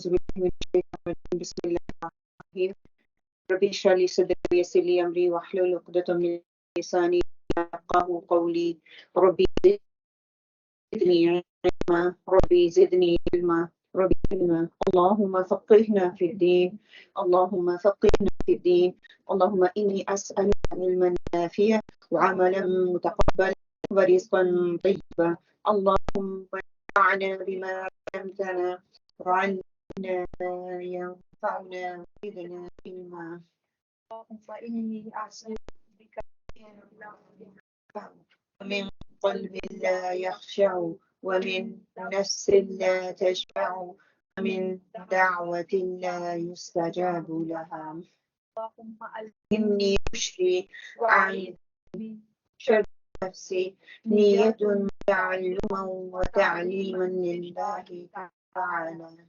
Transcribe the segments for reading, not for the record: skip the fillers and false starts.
بسم الله الرحمن الرحيم رب اشرح لي صدري ويسر لي امري واحلل عقدة من لساني يفقهوا قولي ربي زدني علما ربي زدني علما ربي علما اللهم فقهنا في الدين اللهم فقهنا في الدين اللهم إني أسألك علما نافعا وعملا متقبلا ورزقا طيبا اللهم انفعنا بما علمتنا وعلمنا ما ينفعنا وزدنا علما اللهم إني أسألك بك من قلب لا يخشع ومن نفس لا تشبع ومن دعوة لا يستجاب لها اللهم ألهمني رشدي وأعيذني شر نفسي نية تعلما وتعليما لله تعالى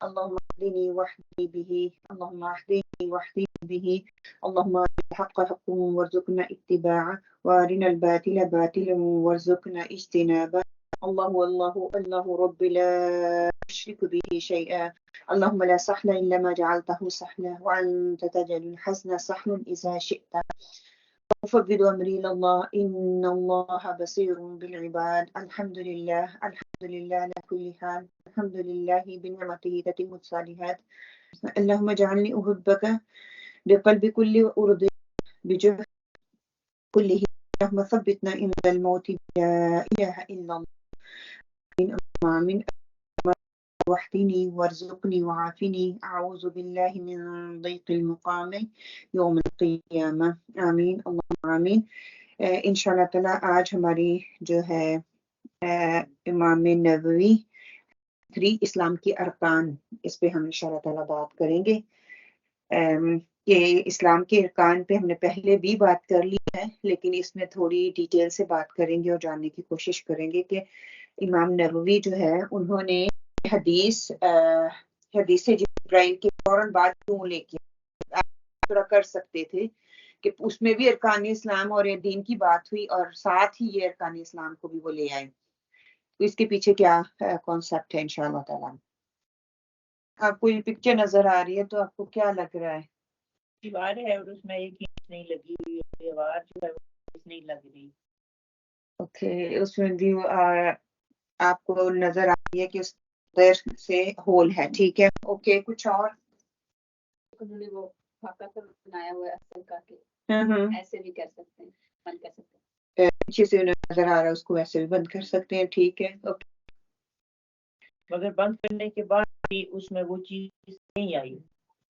اللهم اهدني واهدني به اللهم اهدني واهدني به اللهم أرنا الحق حقا وارزقنا اتباعه وارنا الباطل باطلا وارزقنا اجتنابه الله والله الله رب لا أشرك به شيئا اللهم لا سهل إلا ما جعلته سهلا وأنت تجعل الحزن سهلا إذا شئت أفوض أمري إلى الله إن الله بصير بالعباد الحمد لله على كل حال الحمد لله بنعمته تتم الصالحات اللهم اجعلني أحبك بقلب كل أرض بجهد كله اللهم ثبتنا عند الموت لا إله إلا الله آمين واحتني وارزقني وعافني أعوذ بالله من ضيق المقام يوم القيامة آمين اللهم آمين انشاءاللہ تعالی آج ہماری جو ہے امام نووی 3 اسلام کی ارکان اس پہ ہم انشاءاللہ تعالی بات کریں گے کہ اسلام کے ارکان پہ ہم نے پہلے بھی بات کر لی ہے لیکن اس میں تھوڑی ڈیٹیل سے بات کریں گے اور جاننے کی کوشش کریں گے کہ امام نووی جو ہے انہوں نے حدیث جبرائیل کے فوراً بعد کیوں لے کے تھوڑا کر سکتے تھے کہ اس میں بھی ارکان اسلام اور دین کی بات ہوئی اور ساتھ ہی یہ ارکان اسلام کو بھی وہ لے آئے تو اس کے پیچھے کیا کانسیپٹ ہے انشاءاللہ تعالی آپ کو یہ پکچر نظر آ رہی ہے تو آپ کو کیا لگ رہا ہے دیوار ہے اور اس میں ایک اینٹ نہیں لگی ہوئی ہے دیوار جو ہے وہ نہیں لگ رہی اوکے اس میں بھی آپ کو نظر آ رہی ہے کہ اس در سے ہول ہے ٹھیک ہے اوکے کچھ اور انہوں نے وہ خاکہ پر بنایا ہوا ہے اصل کا کے ایسے بھی کر سکتے ہیں بند کر سکتے ہیں پیچھے سے نظر آ رہا ہے اس کو ایسے بھی بند کر سکتے ہیں ٹھیک ہے اوکے مگر بند کرنے کے بعد بھی اس میں وہ چیز نہیں آئی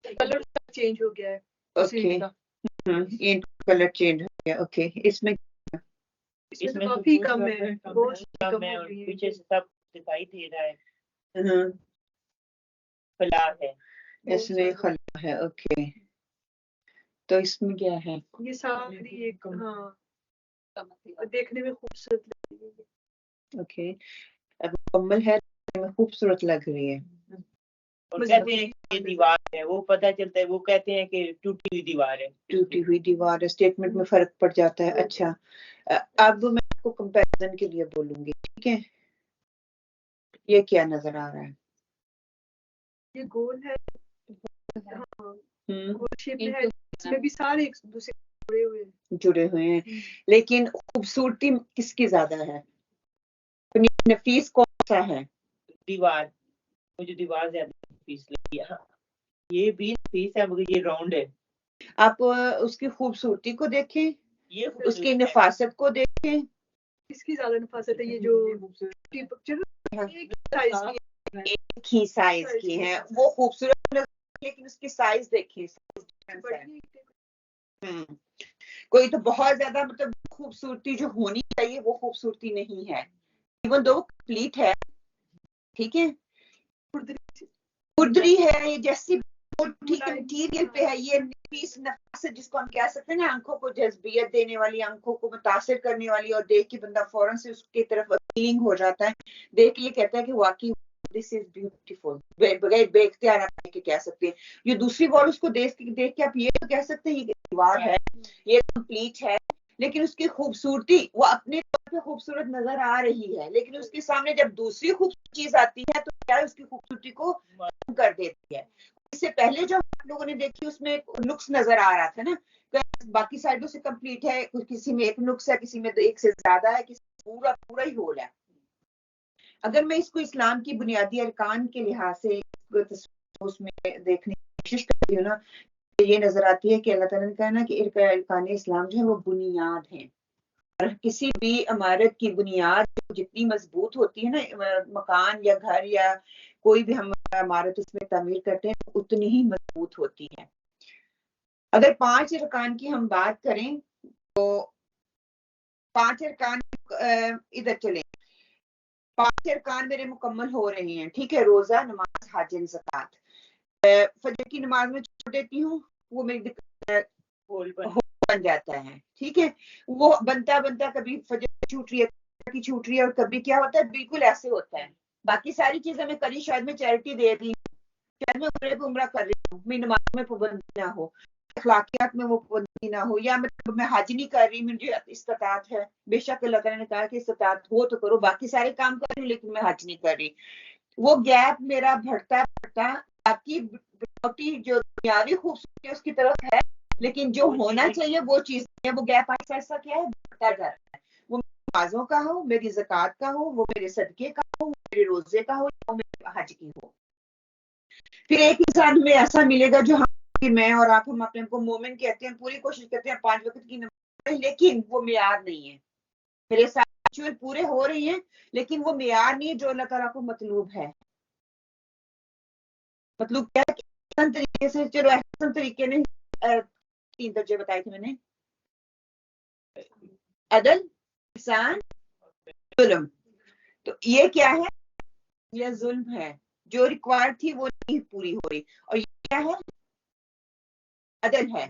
کلر چینج ہو گیا ہے اوکے ان کلر چینج ہو گیا اوکے اس میں کافی کم ہے بہت کم ہے اور پیچھے سے سب دکھائی دے رہا ہے خلا ہے اس میں خلا ہے اوکے تو اس میں کیا ہے یہ ساری ایک دیکھنے میں خوبصورت لگ رہی ہے اوکے مکمل ہے خوبصورت لگ رہی ہے اور کہتے ہیں کہ یہ دیوار ہے وہ پتہ چلتا ہے وہ کہتے ہیں کہ ٹوٹی ہوئی دیوار ہے ٹوٹی ہوئی دیوار ہے اسٹیٹمنٹ میں فرق پڑ جاتا ہے اچھا اب میں آپ کو کمپیریزن کے لیے بولوں گی ٹھیک ہے یہ کیا نظر آ رہا ہے یہ گول ہے گول شیپ ہے اس میں بھی سارے ایک دوسرے جڑے ہوئے ہیں لیکن خوبصورتی کس کی زیادہ ہے نفیس کون سا ہے دیوار مجھے دیوار زیادہ نفیس لگی ہے یہ بھی نفیس ہے مگر یہ راؤنڈ ہے آپ اس کی خوبصورتی کو دیکھیں یہ اس کی نفاست کو دیکھیں اس کی زیادہ نفاست ہے یہ جو ایک ہی سائز کی ہے وہ خوبصورت لیکن اس کی سائز دیکھیں کوئی تو بہت زیادہ مطلب خوبصورتی جو ہونی چاہیے وہ خوبصورتی نہیں ہے ایون دو کمپلیٹ ہے ٹھیک ہے خردری ہے جیسی ٹھیک ہے مٹیریل پہ ہے یہ نفیس نفاست جس کو ہم کہہ سکتے ہیں نا آنکھوں کو جذبیت دینے والی آنکھوں کو متاثر کرنے والی اور دیکھ کے بندہ فوراً سے اس کی طرف اپیلنگ ہو جاتا ہے دیکھ کے یہ کہتا ہے کہ واقعی دس از بیوٹیفل بغیر بے اختیار آپ کے کہہ سکتے ہیں یہ دوسری وال اس کو دیکھ کے آپ یہ تو کہہ سکتے ہیں یہ دیوار ہے یہ کمپلیٹ ہے لیکن اس کی خوبصورتی وہ اپنے طور پہ خوبصورت نظر آ رہی ہے لیکن اس کے سامنے جب دوسری خوبصورتی چیز آتی ہے تو کیا ہے اس کی خوبصورتی کو کم کر دیتی ہے. اس سے پہلے جو ہم لوگوں نے دیکھی اس میں ایک نقص نظر آ رہا تھا نا, باقی سائڈوں سے کمپلیٹ ہے, کسی میں ایک نقص ہے, کسی میں ایک سے زیادہ ہے, کسی میں پورا ہی ہول ہے. اگر میں اس کو اسلام کی بنیادی ارکان کے لحاظ سے اس میں دیکھنے کی کوشش کرتی ہوں نا, یہ نظر آتی ہے کہ اللہ تعالیٰ نے کہا نا کہ ارکان اسلام جو ہے وہ بنیاد ہیں. اور کسی بھی عمارت کی بنیاد جتنی مضبوط ہوتی ہے نا, مکان یا گھر یا کوئی بھی ہم عمارت اس میں تعمیر کرتے ہیں اتنی ہی مضبوط ہوتی ہے. اگر 5 ارکان کی ہم بات کریں تو 5 ارکان ادھر چلیں, 5 ارکان میرے مکمل ہو رہے ہیں, ٹھیک ہے, روزہ, نماز, حج, زکات. فجر کی نماز میں چھوڑ دیتی ہوں, وہ میری بن جاتا ہے, ٹھیک ہے, وہ بنتا کبھی فجر چھوٹ رہی ہے اور کبھی کیا ہوتا ہے بالکل ایسے ہوتا ہے. باقی ساری چیزیں میں کری, شاید میں چیریٹی دے رہی ہوں, شاید میں عمرہ کر رہی ہوں, میری نماز میں پابندی نہ ہو, اخلاقیات میں وہ پابندی نہ ہو, یا میں حج نہیں کر رہی, مجھے استطاعت ہے, بے شک اللہ تعالیٰ نے کہا کہ استطاعت ہو تو کرو, باقی سارے کام کر رہی ہوں لیکن میں حج نہیں کر رہی. وہ گیپ میرا بڑھتا باقی جو دنیاوی خوبصورتی اس کی طرف ہے, لیکن جو ہونا چاہیے وہ چیز ہے, وہ گیپ ایسا کیا ہے بڑھتا جاتا ہے. وہ نمازوں کا ہو, میری زکوٰۃ کا ہو, وہ میرے صدقے کا ہو, میرے روزے کا ہو, یا میرے حج کی ہو. پھر ایک انسان میں ایسا ملے گا جو میں اور آپ, ہم اپنے کو مومن کہتے ہیں, پوری کوشش کرتے ہیں 5 وقت کی نماز, لیکن وہ معیار نہیں ہے. میرے ساتھ پورے ہو رہی ہیں لیکن وہ معیار نہیں ہے جو اللہ تعالیٰ کو مطلوب ہے. مطلب کیا ہے کہ احسن طریقے سے, چلو احسن طریقے نے 3 درجے بتائے تھے میں نے, عدل, احسان, ظلم. تو یہ کیا ہے, یہ ظلم ہے, جو ریکوائرڈ تھی وہ نہیں پوری ہو رہی, اور یہ کیا ہے, عدل ہے.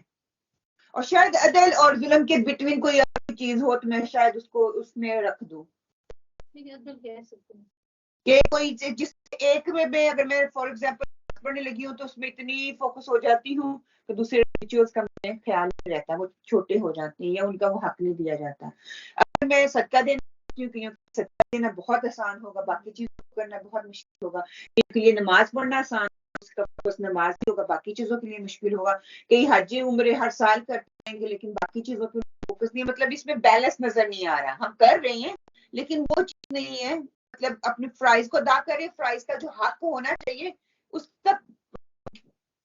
اور شاید عدل اور ظلم کے بٹوین کوئی اور چیز ہو تو میں شاید اس میں رکھ دوں کہ کوئی جس ایک میں اگر میں فار ایگزامپل پڑھنے لگی ہوں تو اس میں اتنی فوکس ہو جاتی ہوں کہ دوسرے ریچولز کا مجھے خیال نہیں رہتا, وہ چھوٹے ہو جاتے ہیں یا ان کا وہ حق نہیں دیا جاتا. اگر میں صدقہ دینا, صدقہ دینا بہت آسان ہوگا, باقی چیزوں کو کرنا بہت مشکل ہوگا. ایک لیے نماز پڑھنا آسان, اس کا بس نماز بھی ہوگا, باقی چیزوں کے لیے مشکل ہوگا. کئی حج عمرے ہر سال کرتے ہیں گے لیکن باقی چیزوں پہ فوکس نہیں, مطلب اس میں بیلنس نظر نہیں آ رہا. ہم کر رہے ہیں لیکن وہ چیز نہیں ہے, مطلب اپنے فرائض کو ادا کرے, فرائض کا جو حق ہونا چاہیے اس تک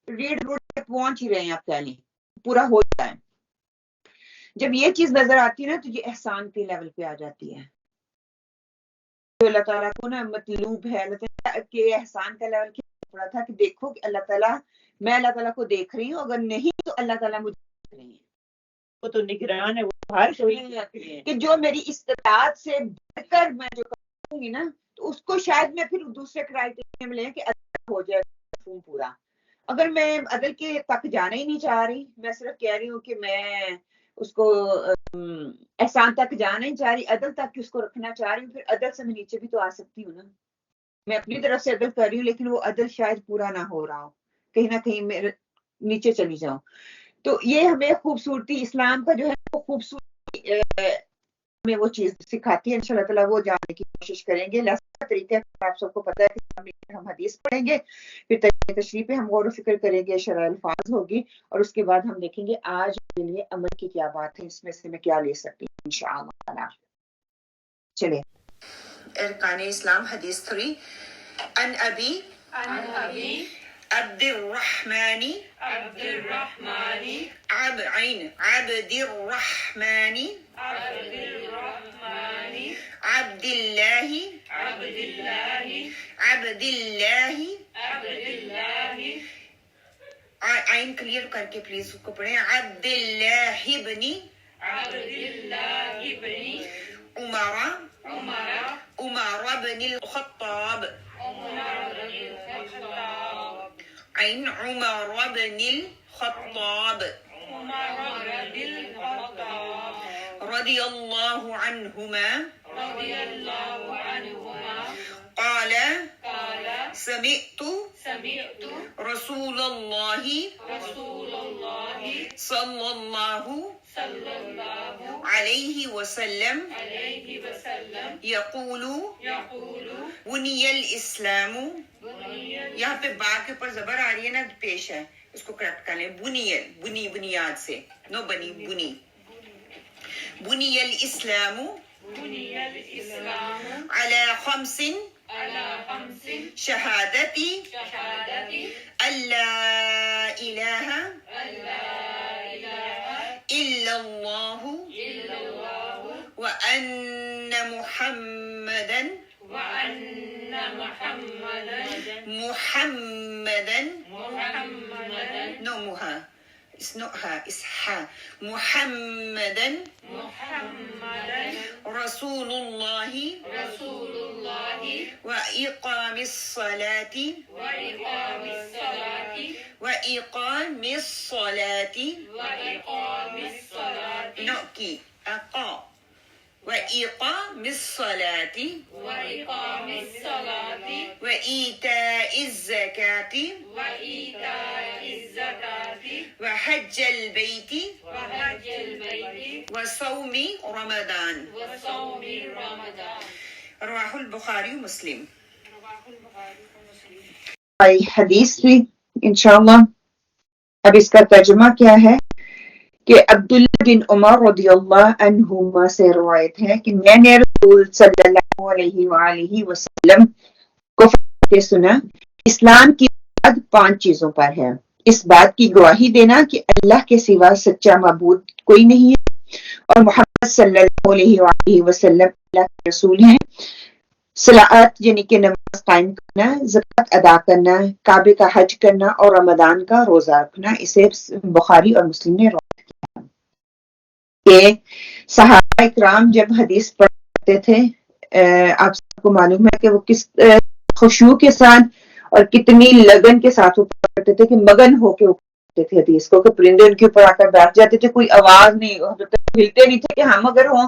ریڈ روڈ تک پہنچ ہی رہے ہیں, آپ کہہ لیں پورا ہو جائے. جب یہ چیز نظر آتی ہے نا تو یہ احسان کے لیول پہ آ جاتی ہے, جو اللہ تعالیٰ کو نا مطلوب ہے. اللہ تعالیٰ کے احسان کا لیول کیا پڑا تھا کہ دیکھو کہ اللہ تعالیٰ, میں اللہ تعالیٰ کو دیکھ رہی ہوں, اگر نہیں تو اللہ تعالیٰ مجھے دیکھ رہی ہیں, وہ تو نگران ہے, وہ ہر کوئی کہ جو میری استطاعت سے بڑھ کر میں جو کروں گی نا تو اس کو شاید میں پھر دوسرے کرائٹیریا میں لیں کہ عدل ہو جائے مفہوم پورا. اگر میں عدل کے تک جانا ہی نہیں چاہ رہی, میں صرف کہہ رہی ہوں کہ میں اس کو احسان تک جانا نہیں چاہ رہی, عدل تک اس کو رکھنا چاہ رہی ہوں, پھر عدل سے میں نیچے بھی تو آ سکتی ہوں نا. میں اپنی طرف سے عدل کر رہی ہوں لیکن وہ عدل شاید پورا نہ ہو رہا ہو, کہیں نہ کہیں میں نیچے چلی جاؤں. تو یہ ہمیں خوبصورتی اسلام کا جو ہے وہ خوبصورتی ہمیں وہ چیز سکھاتی ہے. انشاءاللہ تعالیٰ وہ جاننے کی کوشش کریں گے. لہذا طریقہ آپ سب کو پتہ ہے کہ ہم حدیث پڑھیں گے, پھر تشریح پہ ہم غور و فکر کریں گے, شرح الفاظ ہوگی, اور اس کے بعد ہم دیکھیں گے آج کے لیے عمل کی کیا بات ہے, اس میں سے میں کیا لے سکتی ہوں انشاءاللہ. چلیں, ارکان اسلام حدیث 3 عن ابی عبد الرحمن عبد الرحمن عبد اللہ عین کلیئر کر کے پلیز اس کو پڑھیں, عبد اللہ ابن عمر بن الخطاب, عین عمر بن الخطاب رضی اللہ عنہما قال سمعت رسول اللہ صلی اللہ علیہ وسلم یقول بنی الاسلام، یہاں پہ با کے اوپر زبر آ رہی ہے نا، پیش ہے، اس کو کریکٹ کر لیں، بنی بنیاد سے، نو بنی بنی الاسلام علی خمس شہادتی اللہ الہ الا اللہ وان محمدا no muha, it's not ha, it's ha, محمدا رسول اللہ وإقام الصلاة no ki aqa وإقام الصلاة وإيتاء الزكاة وحج البيت وصوم رمضان رواه البخاری مسلم. حدیث بھی انشاءاللہ اب اس کا ترجمہ کیا ہے کہ عبداللہ بن عمر رضی اللہ عنہما سے روایت ہے کہ میں نے رسول صلی اللہ علیہ وآلہ وسلم کو فرماتے سنا، اسلام کی بنیاد 5 چیزوں پر ہے، اس بات کی گواہی دینا کہ اللہ کے سوا سچا معبود کوئی نہیں ہے اور محمد صلی اللہ علیہ وآلہ وسلم اللہ کے رسول ہیں، صلاۃ یعنی کہ نماز قائم کرنا، زکوٰۃ ادا کرنا، کعبے کا حج کرنا اور رمضان کا روزہ رکھنا. اسے بخاری اور مسلم نے روایت کہ صحابہ اکرام جب حدیث پڑھتے تھے، آپ سب کو معلوم ہے کہ وہ کس خشوع کے ساتھ اور کتنی لگن کے ساتھ وہ پڑھتے تھے کہ مگن ہو کے وہ پڑھتے تھے حدیث کو، کہ پرندے ان کے اوپر آ کر بیٹھ جاتے تھے، کوئی آواز نہیں، ہلتے نہیں تھے کہ ہم اگر ہوں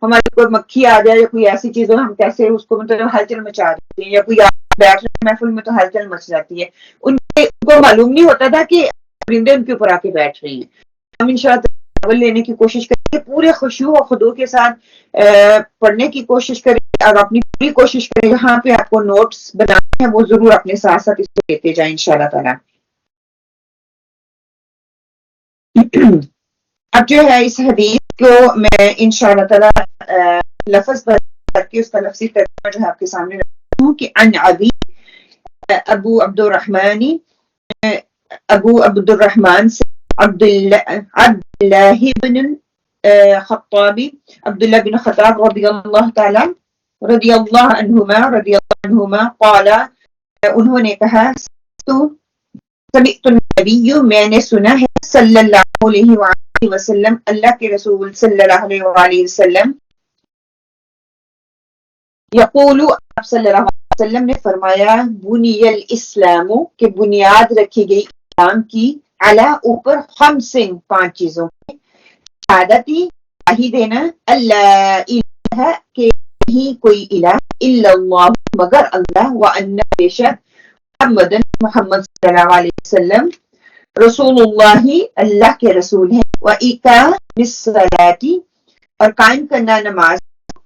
ہماری کوئی مکھی آ جائے یا کوئی ایسی چیز ہو ہم کیسے اس کو مطلب ہلچل مچا دیتے ہیں، یا کوئی بیٹھ رہے محفل میں تو ہلچل مچ جاتی ہے. ان کو معلوم نہیں ہوتا تھا کہ پرندے ان کے اوپر آ کے بیٹھ رہی ہیں. ہم انشاءاللہ لینے کی کوشش کریں، پورے خشوع و خضوع کے ساتھ پڑھنے کی کوشش کریں اور اپنی پوری کوشش کریں. یہاں پہ آپ کو نوٹس بنانے ہیں، وہ ضرور اپنے ساتھ ساتھ اس کو لیتے جائیں انشاءاللہ تعالی. اب جو ہے اس حدیث کو میں انشاءاللہ تعالی لفظ کر کے اس کا لفظی ترجمہ جو ہے آپ کے سامنے رکھتی ہوں کہ عن ابی ابو عبد الرحمن سے عبداللہ بن خطاب عبداللہ بن خطاب رضی اللہ عنہما قال، انہوں نے کہا، سمعت النبی، میں نے سنا ہے، صلی اللہ علیہ وآلہ وسلم، اللہ کے رسول صلی اللہ علیہ وآلہ وسلم، یقول، آپ صلی اللہ علیہ وسلم نے فرمایا، بنی الاسلام، کہ بنیاد رکھی گئی اسلام کی، علی اوپر، 5 چیزوں کی، شہادتی، گواہی دینا، اللہ الہ، کہ نہیں کوئی الہ، الا اللہ، مگر اللہ، وان، بے شک، محمد صلی اللہ علیہ وسلم، رسول اللہ، اللہ کے رسول ہیں، وإقام الصلاۃ، اور قائم کرنا نماز،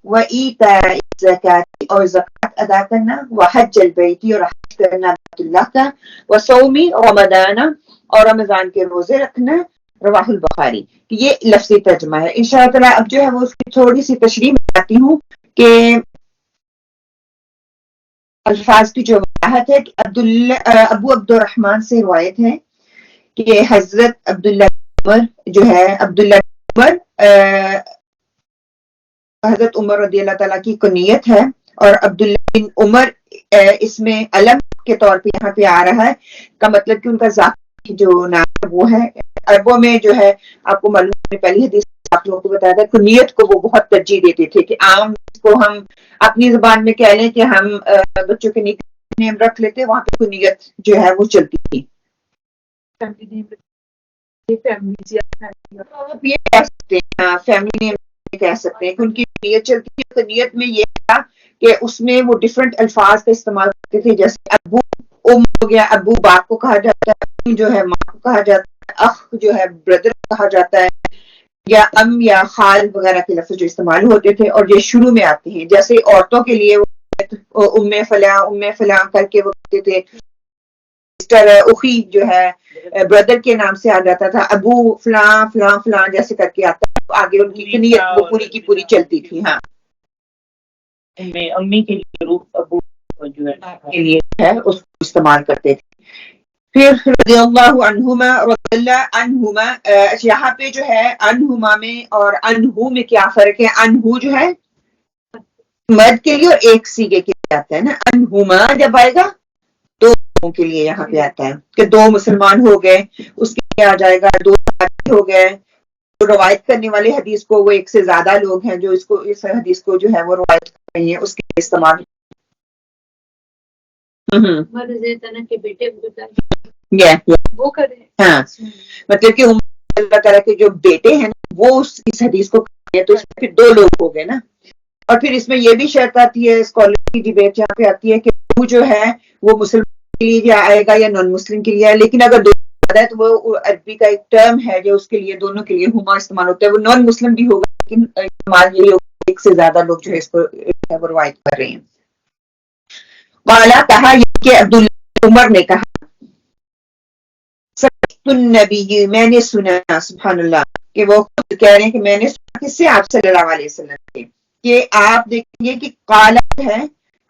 وإیتاء الزکاۃ، اور زکوٰۃ ادا کرنا، وحج البیت، اور حج کرنا بیت اللہ کا، وصوم رمضان، اور رمضان کے روزے رکھنا. رواہ البخاری. یہ لفظی ترجمہ ہے. انشاءاللہ تعالی اب جو ہے وہ اس کی تھوڑی سی تشریح بتاتی ہوں کہ الفاظ کی جو وضاحت ہے کہ ابو عبد الرحمن سے روایت ہے کہ حضرت عبداللہ عمر جو ہے، عبداللہ عمر حضرت عمر رضی اللہ تعالیٰ کی کنیت ہے، اور عبداللہ بن عمر اس میں علم کے طور پہ یہاں پہ آ رہا ہے، کا مطلب کہ ان کا ذاتی جو نام وہ ہے. عربوں میں جو ہے آپ کو معلوم ہے، پہلی حدیث آپ لوگوں کو بتایا تھا، کنیت کو وہ بہت ترجیح دیتے تھے کہ عام کو ہم اپنی زبان میں کہہ لیں کہ ہم بچوں کے نیم رکھ لیتے، وہاں پہ کنیت جو ہے وہ چلتی تھی. فیملی نیم کہہ سکتے ہیں کہ ان کی نیت چلتی ہے. تو نیت میں یہ تھا کہ اس میں وہ ڈفرینٹ الفاظ کا استعمال کرتے تھے، جیسے ابو ام ہو گیا، ابو باپ کو کہا جاتا ہے، جو ہے ماں کو کہا جاتا ہے، اخ جو ہے بردر کہا جاتا ہے، یا ام یا خال وغیرہ کے لفظ جو استعمال ہوتے تھے اور یہ شروع میں آتے ہیں. جیسے عورتوں کے لیے وہ ام فلاں کر کے وہ کہتے تھے. سسٹر اخی جو ہے بردر کے نام سے آ جاتا تھا. ابو فلاں فلاں فلاں جیسے کر کے آتا ہے. آگے ان کی کنیت وہ پوری کی پوری چلتی تھی. ہاں امی کے لیے روح ابو جو ہے کے لیے ہے اس کو استعمال کرتے تھے. پھر رضی اللہ عنہما رضی اللہ عنہما یہاں پہ جو ہے عنہما میں اور عنہو میں کیا فرق ہے؟ عنہو جو ہے مرد کے لیے اور ایک سیگے کے لیے آتا ہے نا. عنہما جب آئے گا دو لوگوں کے لیے یہاں پہ آتا ہے کہ دو مسلمان ہو گئے اس کے لیے آ جائے گا. دو صحابی ہو گئے جو روایت کرنے والے حدیث کو وہ ایک سے زیادہ لوگ ہیں جو اس حدیث کو جو ہے وہ روایت کر رہی ہیں اس کے لیے استعمال. کے بیٹے وہ کرے ہاں مطلب کہ اللہ تعالیٰ کے جو بیٹے ہیں نا وہ اس حدیث کو کرتے ہیں تو اس میں پھر دو لوگ ہو گئے نا. اور پھر اس میں یہ بھی شرط آتی ہے اسکالر کی ڈیبیٹ یہاں پہ آتی ہے کہ وہ جو ہے وہ مسلم کے لیے آئے گا یا نان مسلم کے لیے آئے. لیکن اگر دو ہے تو وہ عربی کا ایک ٹرم ہے جو اس کے لیے دونوں کے لیے ہما استعمال ہوتا ہے. وہ نان مسلم بھی ہوگا لیکن استعمال یہی ہوگا ایک سے زیادہ لوگ جو ہے اس کو روایت کر رہے ہیں. والا کہا یہ کہ عبداللہ عمر نے کہا النبی میں نے سنا سبحان اللہ کہ وہ خود کہہ رہے ہیں کہ میں نے سنا کس سے؟ آپ صلی اللہ علیہ وسلم سے کہ آپ دیکھیں گے کہ قالا ہے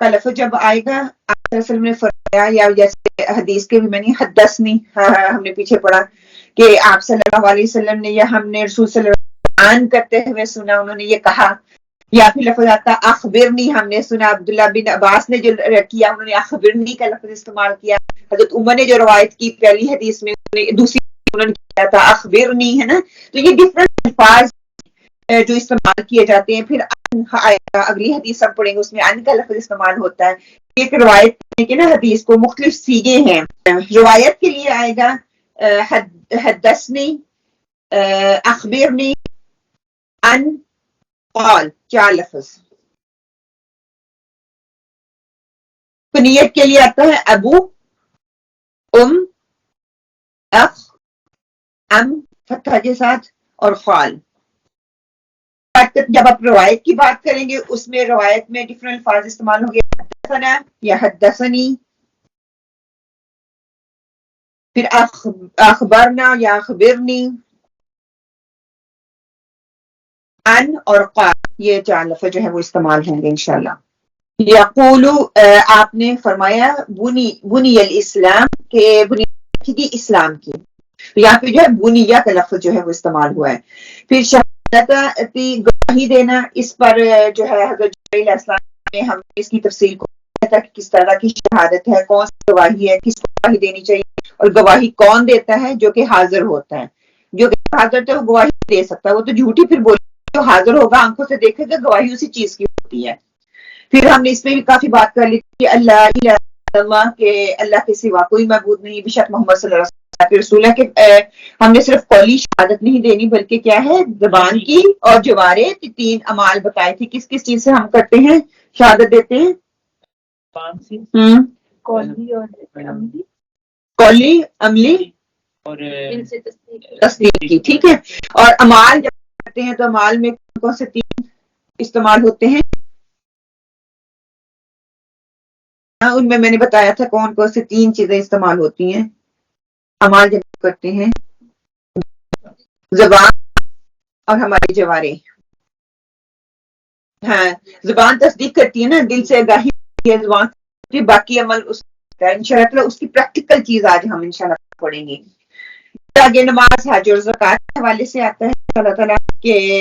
کا لفظ جب آئے گا آپ صلی اللہ علیہ وسلم نے فرمایا یا جیسے حدیث کے بھی میں نے حدثنی ہم نے پیچھے پڑھا کہ آپ صلی اللہ علیہ وسلم نے یا ہم نے رسول صلی اللہ علیہ وسلم بیان کرتے ہوئے سنا انہوں نے یہ کہا. یا پھر لفظ آتا اخبرنی ہم نے سنا عبداللہ بن عباس نے جو کیا انہوں نے اخبرنی کا لفظ استعمال کیا. حضرت عمر نے جو روایت کی پہلی حدیث میں دوسری انہوں نے کیا تھا اخبرنی ہے نا. تو یہ ڈفرنٹ الفاظ جو استعمال کیے جاتے ہیں. پھر اگلی حدیث ہم پڑھیں گے اس میں ان کا لفظ استعمال ہوتا ہے. ایک روایت کے نا حدیث کو مختلف سیگے ہیں. روایت کے لیے آئے گا حدثنی اخبرنی ان قال 4 لفظ. کنیت کے لیے آتا ہے ابو ام اخ ام فتح کے ساتھ اور خال. جب آپ روایت کی بات کریں گے اس میں روایت میں ڈفرنٹ الفاظ استعمال ہوں گے حدثنا یا حدثنی. پھر اخبرنا یا اخبرنی ان اور قال یہ 4 لفظ جو ہے وہ استعمال ہوں گے انشاءاللہ. یقول آپ نے فرمایا بنی الاسلام کہ بنیاد کی اسلام کی. یہاں پہ جو ہے بنیہ کا لفظ جو ہے وہ استعمال ہوا ہے. پھر شہادت گواہی دینا اس پر جو ہے حضرت جبرائیل علیہ السلام نے ہم اس کی تفصیل کو کہ کس طرح کی شہادت ہے کون سی گواہی ہے کس کو گواہی دینی چاہیے اور گواہی کون دیتا ہے جو کہ حاضر ہوتا ہے. جو کہ حاضر ہے وہ گواہی دے سکتا ہے وہ تو جھوٹی پھر بولے جو حاضر ہوگا آنکھوں سے دیکھے گا گواہی اسی چیز کی ہوتی ہے. پھر ہم نے اس میں بھی کافی بات کر لی کہ اللہ الہ الا اللہ کہ اللہ کے سوا کوئی معبود نہیں بے شک محمد صلی اللہ علیہ وسلم کے رسول ہے. کہ ہم نے صرف قولی شہادت نہیں دینی بلکہ کیا ہے زبان کی اور جوارے 3 اعمال بتائے تھے کس کس چیز سے ہم کرتے ہیں شہادت دیتے ہیں. قولی عملی اور تصدیق کی. ٹھیک ہے. اور اعمال جب کرتے ہیں تو اعمال میں کون سے 3 استعمال ہوتے ہیں؟ ان میں نے بتایا تھا کون کون سے 3 چیزیں استعمال ہوتی ہیں اعمال جب کرتے ہیں. زبان اور ہماری جوارے. ہاں زبان تصدیق کرتی ہے نا دل سے آگاہی ہے زبان باقی عمل اس کا انشاءاللہ اس کی پریکٹیکل چیز آج ہم انشاءاللہ پڑھیں گے. آگے نماز حج اور زکوٰۃ کے حوالے سے آتا ہے اللہ تعالیٰ کہ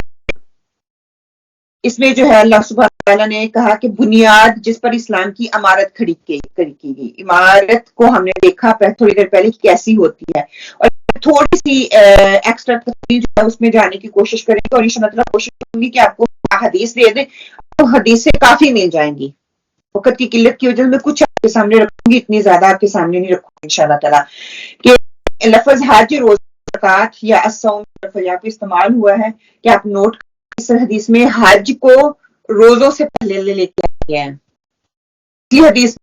اس میں جو ہے اللہ سبحانہ تعالیٰ نے کہا کہ بنیاد جس پر اسلام کی عمارت کھڑی کی گئی. عمارت کو ہم نے دیکھا تھوڑی دیر پہلے کیسی ہوتی ہے اور تھوڑی سی ایکسٹرا تفصیل جو ہے اس میں جانے کی کوشش کریں گے اور انشاءاللہ تعالیٰ کوشش کروں گی کہ آپ کو حدیث دے دیں تو حدیث سے کافی مل جائیں گی. وقت کی قلت کی وجہ سے میں کچھ آپ کے سامنے رکھوں گی اتنی زیادہ آپ کے سامنے نہیں رکھوں گی انشاءاللہ تعالیٰ. کہ لفظ حج روزہ زکوٰۃ یا الصوم یہاں پہ استعمال ہوا ہے کہ آپ نوٹ اس حدیث میں حج کو روزوں سے پہلے لے کے آ گیا ہے. یہ حدیث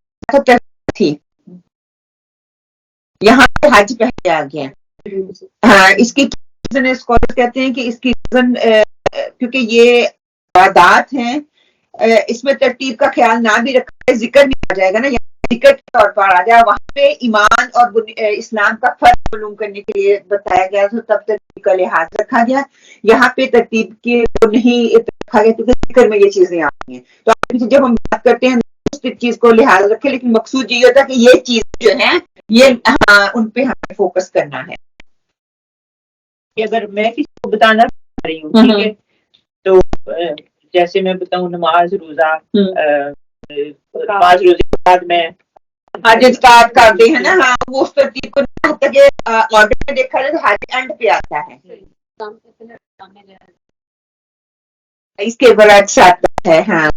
تھی یہاں پہ حج پہلے آ گیا. ہاں اس کی ریزن اسکالر کہتے ہیں کہ اس کی ریزن کیونکہ یہ عبادات ہیں، اس میں ترتیب کا خیال نہ بھی رکھا ہے، ذکر نہیں آ جائے گا نا، یہاں ذکر کے طور پر آ جائے، وہاں پہ ایمان اور اسلام کا فرق معلوم کرنے کے لیے بتایا گیا، تو تب ترتیب کا لحاظ رکھا گیا. یہاں پہ ترتیب کے نہیں رکھا گیا کیونکہ ذکر میں یہ چیزیں آتی ہیں. تو جب ہم بات کرتے ہیں اس چیز کو لحاظ رکھے، لیکن مقصود یہ ہوتا ہے کہ یہ چیز جو ہے یہ ان پہ ہمیں فوکس کرنا ہے. کہ اگر میں کسی کو بتانا چاہ رہی ہوں، ٹھیک ہے، تو جیسے میں بتاؤں نماز روزہ، نماز روزے کے بعد میں حج اسٹارٹ کرتے ہیں نا، ہاں وہ اس ترتیب کو آرڈر میں دیکھا جائے تو حج اینڈ پہ آتا ہے، اس کے برعکس آتا ہے. ہاں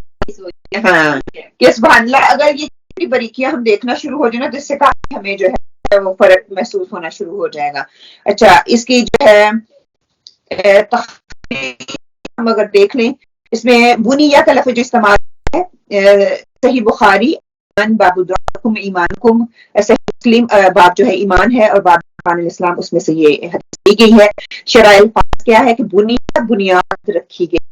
ہاں کہ سبحان اللہ، اگر یہ باریکیاں ہم دیکھنا شروع ہو جائیں نا تو اس سے کافی ہمیں جو ہے وہ فرق محسوس ہونا شروع ہو جائے گا. اچھا، اس کی جو ہے ہم اگر دیکھ لیں، اس میں بنیہ کا لفظ جو استعمال ہے، صحیح بخاری باب الدعاء ایمانکم، صحیح مسلم باب جو ہے ایمان ہے، اور باب ارکان الاسلام اس میں سے یہ حدیث دی گئی ہے. شرائع الفاظ کیا ہے کہ بنیاد رکھی گئی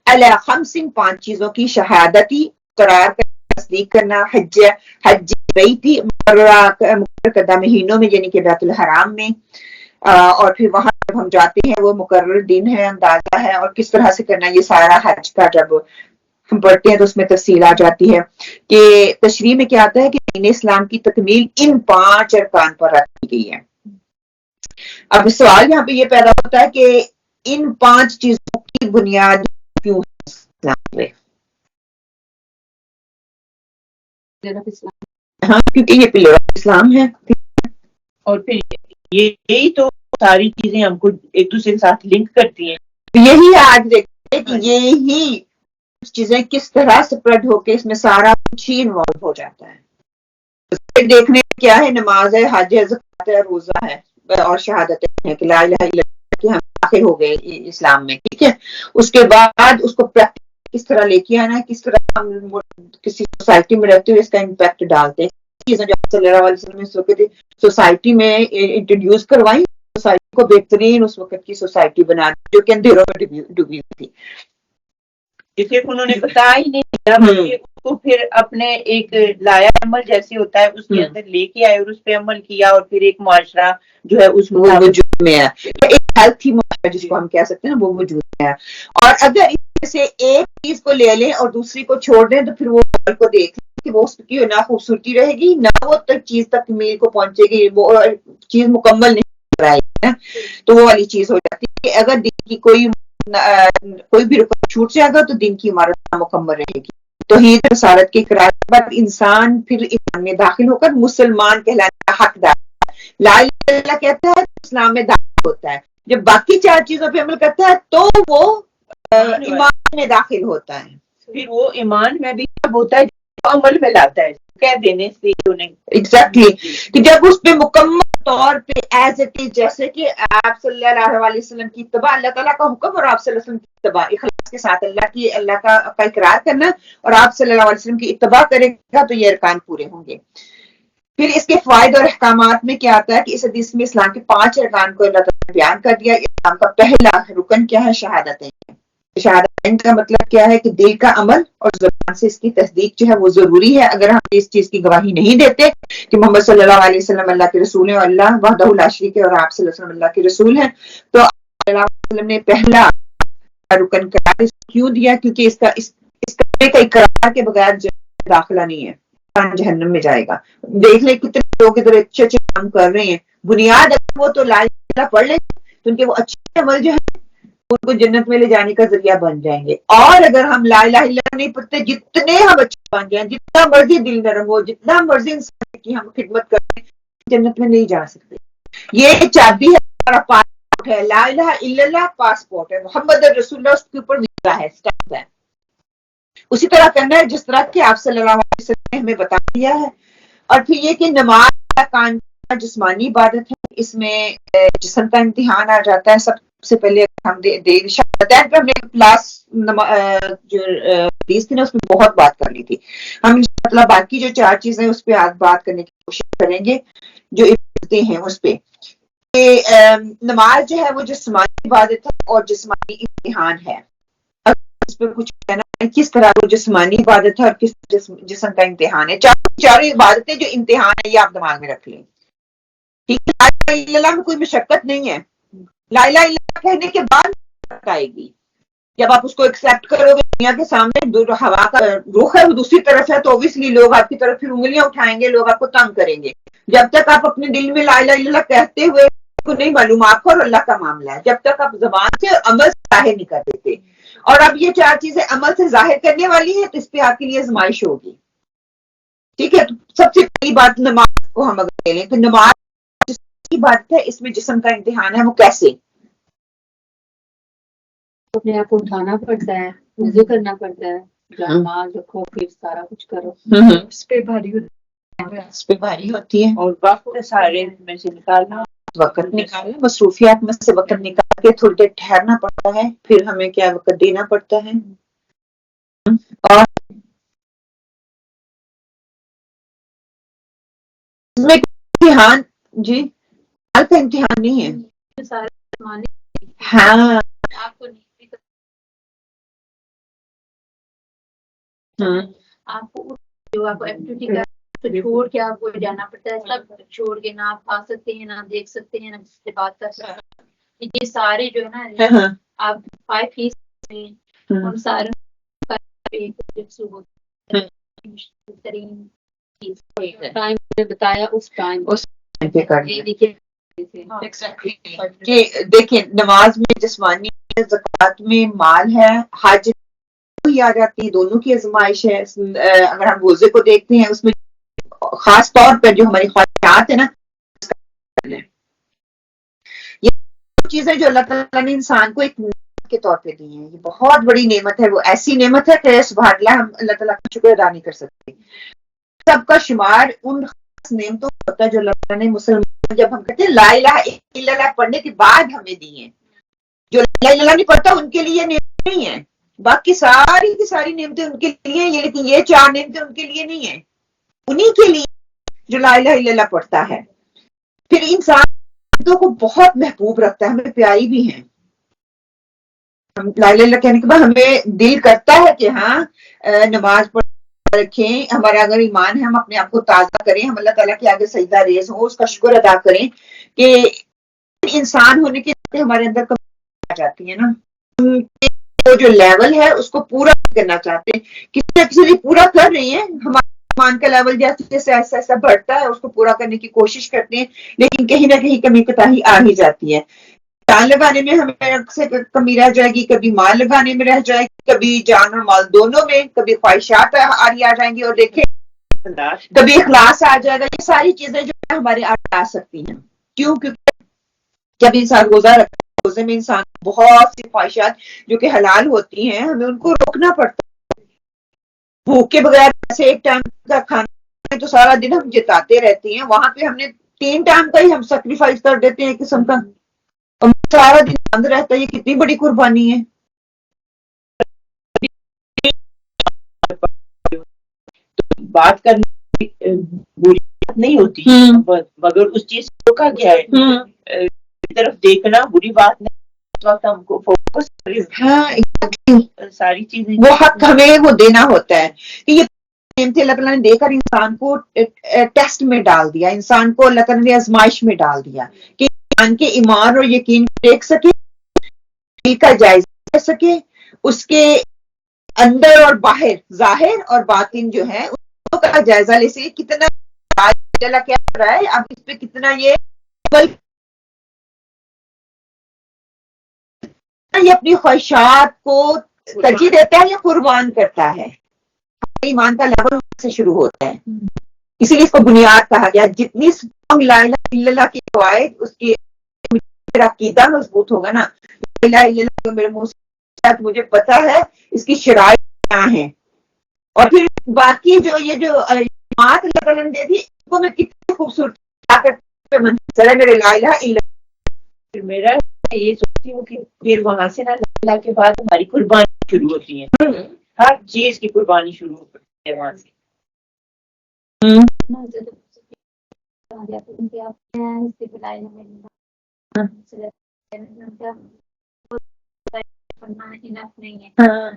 علی خمس، 5 چیزوں کی، شہادتی قرار کرنا، تصدیق کرنا، حج بیتی مقرر کردہ مہینوں میں یعنی کہ بیت الحرام میں، اور پھر وہاں جب ہم جاتے ہیں وہ مقرر دن ہے، اندازہ ہے، اور کس طرح سے کرنا، یہ سارا حج کا جب ہم پڑھتے ہیں تو اس میں تفصیل آ جاتی ہے. کہ تشریح میں کیا آتا ہے کہ دین اسلام کی تکمیل ان 5 ارکان پر رکھی گئی ہے. اب سوال یہاں پہ یہ پیدا ہوتا ہے کہ ان 5 چیزوں کی بنیاد کیوں ہے اسلام میں؟ ہاں کیونکہ یہ پلر آف اسلام ہے. اور پھر یہی تو ساری چیزیں ہم کو ایک دوسرے کے ساتھ لنک کرتی ہیں. یہی آج دیکھتے ہیں کہ یہی چیزیں کس طرح سپریڈ ہو کے اس میں سارا کچھ ہی انوالو ہو جاتا ہے. دیکھنے کیا ہے، نماز ہے، حج ہے، زکوٰۃ ہے، روزہ ہے، اور شہادت ہے کہ لا الہ الا اللہ کہ ہم داخل ہو گئے اسلام میں. ٹھیک ہے، اس کے بعد اس کو پریکٹس کس طرح لے کے آنا ہے، کس طرح ہم کسی سوسائٹی میں رہتے ہوئے اس کا امپیکٹ ڈالتے ہیں. چیزیں جو صلی اللہ علیہ وسلم اس وقت سوسائٹی میں انٹروڈیوس کروائی، سوسائٹی کو بہترین اس وقت کی سوسائٹی بنا دی جو کہ اندھیروں میں ڈوبی تھی. جسے انہوں نے بتایا ہی نہیں دیا، اس کو پھر اپنے ایک لایا عمل جیسے ہوتا ہے اس کے اندر لے کے آئے اور اس پہ عمل کیا، اور پھر ایک معاشرہ جو ہے اس وجود میں ہے، ایک ہیلتھی معاشرہ جس کو ہم کہہ سکتے ہیں نا وہ وجود میں ہے. اور اگر اس سے ایک چیز کو لے لیں اور دوسری کو چھوڑ دیں تو پھر وہ عمل کو دیکھ لیں کہ وہ اس کی نہ خوبصورتی رہے گی، نہ وہ چیز تکمیل کو پہنچے گی، وہ چیز مکمل نہیں کرائے گی. تو وہ والی چیز ہو جاتی ہے کہ اگر دین کی کوئی بھی رکن چھوٹ جائے گا تو دین کی عمارت مکمل رہے گی. توحید رسالت کے اقرار کے بعد انسان پھر ایمان میں داخل ہو کر مسلمان کہلانے کا حقدار ہے. لا الہ الا اللہ کہتا ہے اسلام میں داخل ہوتا ہے، جب باقی 4 چیزوں پہ عمل کرتا ہے تو وہ ایمان میں داخل ہوتا ہے. پھر وہ ایمان میں بھی کب ہوتا ہے جو عمل میں لاتا ہے کہہ دینے سے انہیں ایگزیکٹلی کہ جب اس پہ مکمل طور پہ ایز اٹ از، جیسے کہ آپ صلی اللہ علیہ وسلم کی اتباع، اللہ تعالیٰ کا حکم اور آپ صلی اللہ علیہ وسلم کی اتباع، اخلاص کے ساتھ اللہ کا اقرار کرنا اور آپ صلی اللہ علیہ وسلم کی اتباع کرے گا تو یہ ارکان پورے ہوں گے. پھر اس کے فوائد اور احکامات میں کیا آتا ہے کہ اس حدیث میں اسلام کے 5 ارکان کو اللہ تعالیٰ نے بیان کر دیا. اسلام کا پہلا رکن کیا ہے؟ شہادتیں. شہادتیں کا مطلب کیا ہے کہ دل کا عمل اور زبان سے اس کی تصدیق جو ہے وہ ضروری ہے. اگر ہم اس چیز کی گواہی نہیں دیتے کہ محمد صلی اللہ علیہ وسلم اللہ کے رسول ہیں اور اللہ وحدہ لا شریک ہے اور آپ صلی اللہ علیہ وسلم اللہ کے رسول ہیں، تو آپ صلی اللہ علیہ وسلم نے پہلا رکن قرار کیوں دیا؟ کیونکہ اس کا اقرار کے بغیر داخلہ نہیں ہے، جہنم میں جائے گا. دیکھ لیں کتنے لوگ ادھر اچھے اچھے کام کر رہے ہیں، بنیاد اگر وہ تو لا الہ الا اللہ پڑھ لیں تو ان کے وہ اچھے عمل جو ہے ان کو جنت میں لے جانے کا ذریعہ بن جائیں گے. اور اگر ہم لا الہ الا اللہ نہیں پڑھتے، جتنے ہم اچھے بن جائیں، جتنا مرضی دل نرم ہو، جتنا مرضی انسان کی ہم خدمت کریں، جنت میں نہیں جا سکتے. یہ چابی ہے، ہمارا پاسپورٹ ہے. لا الہ الا اللہ پاسپورٹ ہے، محمد رسول اللہ اس کے اوپر ویزا ہے، اسٹیمپ ہے. اسی طرح کرنا ہے جس طرح کہ آپ صلی اللہ علیہ وسلم نے ہمیں بتا دیا ہے. اور پھر یہ کہ نماز کان جسمانی عبادت ہے، اس میں جسم کا امتحان آ جاتا ہے. سب سے پہلے ہم شہادتین پہ ہم نے کلاس جو حدیث تھی نا اس میں بہت بات کر لی تھی. ہم انشاءاللہ باقی جو 4 چیزیں اس پہ آج بات کرنے کی کوشش کریں گے جو عبادتیں ہیں اس پہ. نماز جو ہے وہ جسمانی عبادت ہے اور جسمانی امتحان ہے. اس پہ کچھ کہنا ہے کس طرح وہ جسمانی عبادت ہے اور کس جسم کا امتحان ہے. چاروں عبادتیں جو امتحان ہے یہ آپ دماغ میں رکھ لیں. ٹھیک ہے. لا الہ الا اللہ میں کوئی مشقت نہیں ہے. لا الہ الا اللہ کہنے کے بعد مشقت آئے گی. جب آپ اس کو ایکسپٹ کرو گے دنیا کے سامنے ہوا کا رخ ہے وہ دوسری طرف ہے تو اوبیسلی لوگ آپ کی طرف پھر انگلیاں اٹھائیں گے, لوگ آپ کو تنگ کریں گے. جب تک آپ اپنے دل میں لا الہ الا اللہ کہتے ہوئے کو نہیں معلوم آپ کو اور اللہ کا معاملہ ہے, جب تک آپ زبان سے اور عمل سے ظاہر نہیں کر دیتے. اور اب یہ چار چیزیں عمل سے ظاہر کرنے والی ہیں تو اس پہ آپ کے لیے آزمائش ہوگی. ٹھیک ہے. تو سب سے پہلی بات نماز کو ہم اگر لے لیں تو نماز جس کی بات ہے اس میں جسم کا امتحان ہے. وہ کیسے؟ اپنے آپ کو اٹھانا پڑتا ہے, وضو کرنا پڑتا ہے, نماز رکھو پھر سارا کچھ کرو. اس پہ بھاری اس پہ بھاری ہوتی ہے اور وقت سارے میں سے نکالنا, وقت نکالنا, مصروفیات میں سے وقت نکال کے تھوڑی دیر ٹھہرنا پڑتا ہے, پھر ہمیں کیا وقت دینا پڑتا ہے. اور اس میں امتحان جی حال کا امتحان نہیں ہے. سارے ہاں آپ کو آپ کو جو آپ ایکٹیویٹی کا چھوڑ کے آپ کو جانا پڑتا ہے, سب چھوڑ کے. نہ آپ کھا سکتے ہیں, نہ دیکھ سکتے ہیں, نہ کسی سے بات کر سکتے ہیں. یہ سارے جو ہے نا آپ 5 میں ان سارے ٹائم بتایا اس ٹائم پہ کہ دیکھیں نماز میں جسمانی زکوٰۃ میں مال ہے, حج ہی آ جاتی ہے, دونوں کی آزمائش ہے. اگر ہم روزے کو دیکھتے ہیں اس میں خاص طور پر جو ہماری خواہشات ہیں نا یہ چیزیں جو اللہ تعالیٰ نے انسان کو ایک نعمت کے طور پہ دی ہیں, یہ بہت بڑی نعمت ہے. وہ ایسی نعمت ہے کہ سبحان اللہ ہم اللہ تعالیٰ کا شکر ادا نہیں کر سکتے. سب کا شمار ان خاص نعمتوں میں ہوتا ہے جو اللہ تعالیٰ نے مسلمان, جب ہم کہتے ہیں لا الہ الا اللہ پڑھنے کے بعد ہمیں دی ہیں. جو لا الہ الا اللہ نہیں پڑھتا ان کے لیے نعمت نہیں ہے, باقی ساری کی ساری نعمتیں ان کے لیے ہیں, لیکن یہ 4 نعمتیں ان کے لیے نہیں ہیں, انہی کے لیے جو لا الہ الا اللہ پڑھتا ہے. پھر انسان نعمتوں کو بہت محبوب رکھتا ہے, ہمیں پیاری بھی ہیں. ہم لا الہ الا اللہ کہنے کے بعد ہمیں دل کرتا ہے کہ ہاں نماز پڑھ رکھیں, ہمارا اگر ایمان ہے ہم اپنے آپ کو تازہ کریں, ہم اللہ تعالیٰ کے آگے سجدہ ریز ہوں, اس کا شکر ادا کریں کہ انسان ہونے کے ناطے ہمارے اندر کمی آ جاتی ہے نا. وہ جو لیول ہے اس کو پورا کرنا چاہتے ہیں, کسی نہ کسی لیے پورا کر رہی ہیں. ہمارے ایمان کا لیول جیسے جیسے ایسا ایسا بڑھتا ہے اس کو پورا کرنے کی کوشش کرتے ہیں, لیکن کہیں نہ کہیں کمی کوتاہی آ ہی جاتی ہے. جان لگانے میں ہمیں سے کمی رہ جائے گی, کبھی مال لگانے میں رہ جائے گی, کبھی جان اور مال دونوں میں, کبھی خواہشات آ جائیں گی, اور دیکھیں کبھی اخلاص آ جائے گا. یہ ساری چیزیں جو ہے ہمارے آ سکتی ہیں. کیوں؟ کیونکہ جب انسان روزہ رکھتا ہے, روزے میں انسان بہت سی خواہشات جو کہ حلال ہوتی ہیں ہمیں ان کو روکنا پڑتا ہے. بھوک کے بغیر ایسے ایک ٹائم کا کھانا تو سارا دن ہم جتاتے رہتے ہیں, وہاں پہ ہم نے 3 ٹائم کا ہی ہم سیکریفائس کر دیتے ہیں ایک قسم کا, سارا دن بند رہتا ہے. یہ کتنی بڑی قربانی ہے. بات کرنے بری بات نہیں ہوتی, مگر اس چیز کو کہا گیا ہے طرف دیکھنا بری بات نہیں. اس وقت ہم کو فوکس ساری چیزیں وہ حق ہمیں وہ دینا ہوتا ہے کہ یہ اللہ تعالیٰ نے دے کر انسان کو ٹیسٹ میں ڈال دیا, انسان کو اللہ تعالیٰ نے آزمائش میں ڈال دیا کہ انسان کے ایمان اور یقین کو دیکھ سکے, کا جائزہ لے سکے, اس کے اندر اور باہر ظاہر اور باطن جو ہے ان کا جائزہ لے سکے. کتنا اللہ کیا کر رہا ہے, اب اس پہ کتنا یہ اپنی خواہشات کو ترجیح دیتا ہے یا قربان کرتا ہے. ایمان کا لیول سے شروع ہوتا ہے, اسی لیے اس کو بنیاد کہا گیا. جتنی اسٹرانگ لا الہ الا اللہ کی قواعد اس کی میرا عقیدہ مضبوط ہوگا نا, لا الہ الا اللہ میرے منہ سے مجھے پتا ہے اس کی شرائط کیا ہیں, اور پھر باقی جو یہ جو بات اللہ تعالیٰ نے دے دی اس کو میں کتنی خوبصورتی منظر ہے میرے لا الہ الا اللہ. میرا یہ سوچتی ہوں کہ پھر وہاں سے نا اللہ کے بعد ہماری قربانی شروع ہوتی ہے, ہر چیز کی قربانی شروع ہوتی ہے وہاں سے. بلائے نہیں ہے، ہاں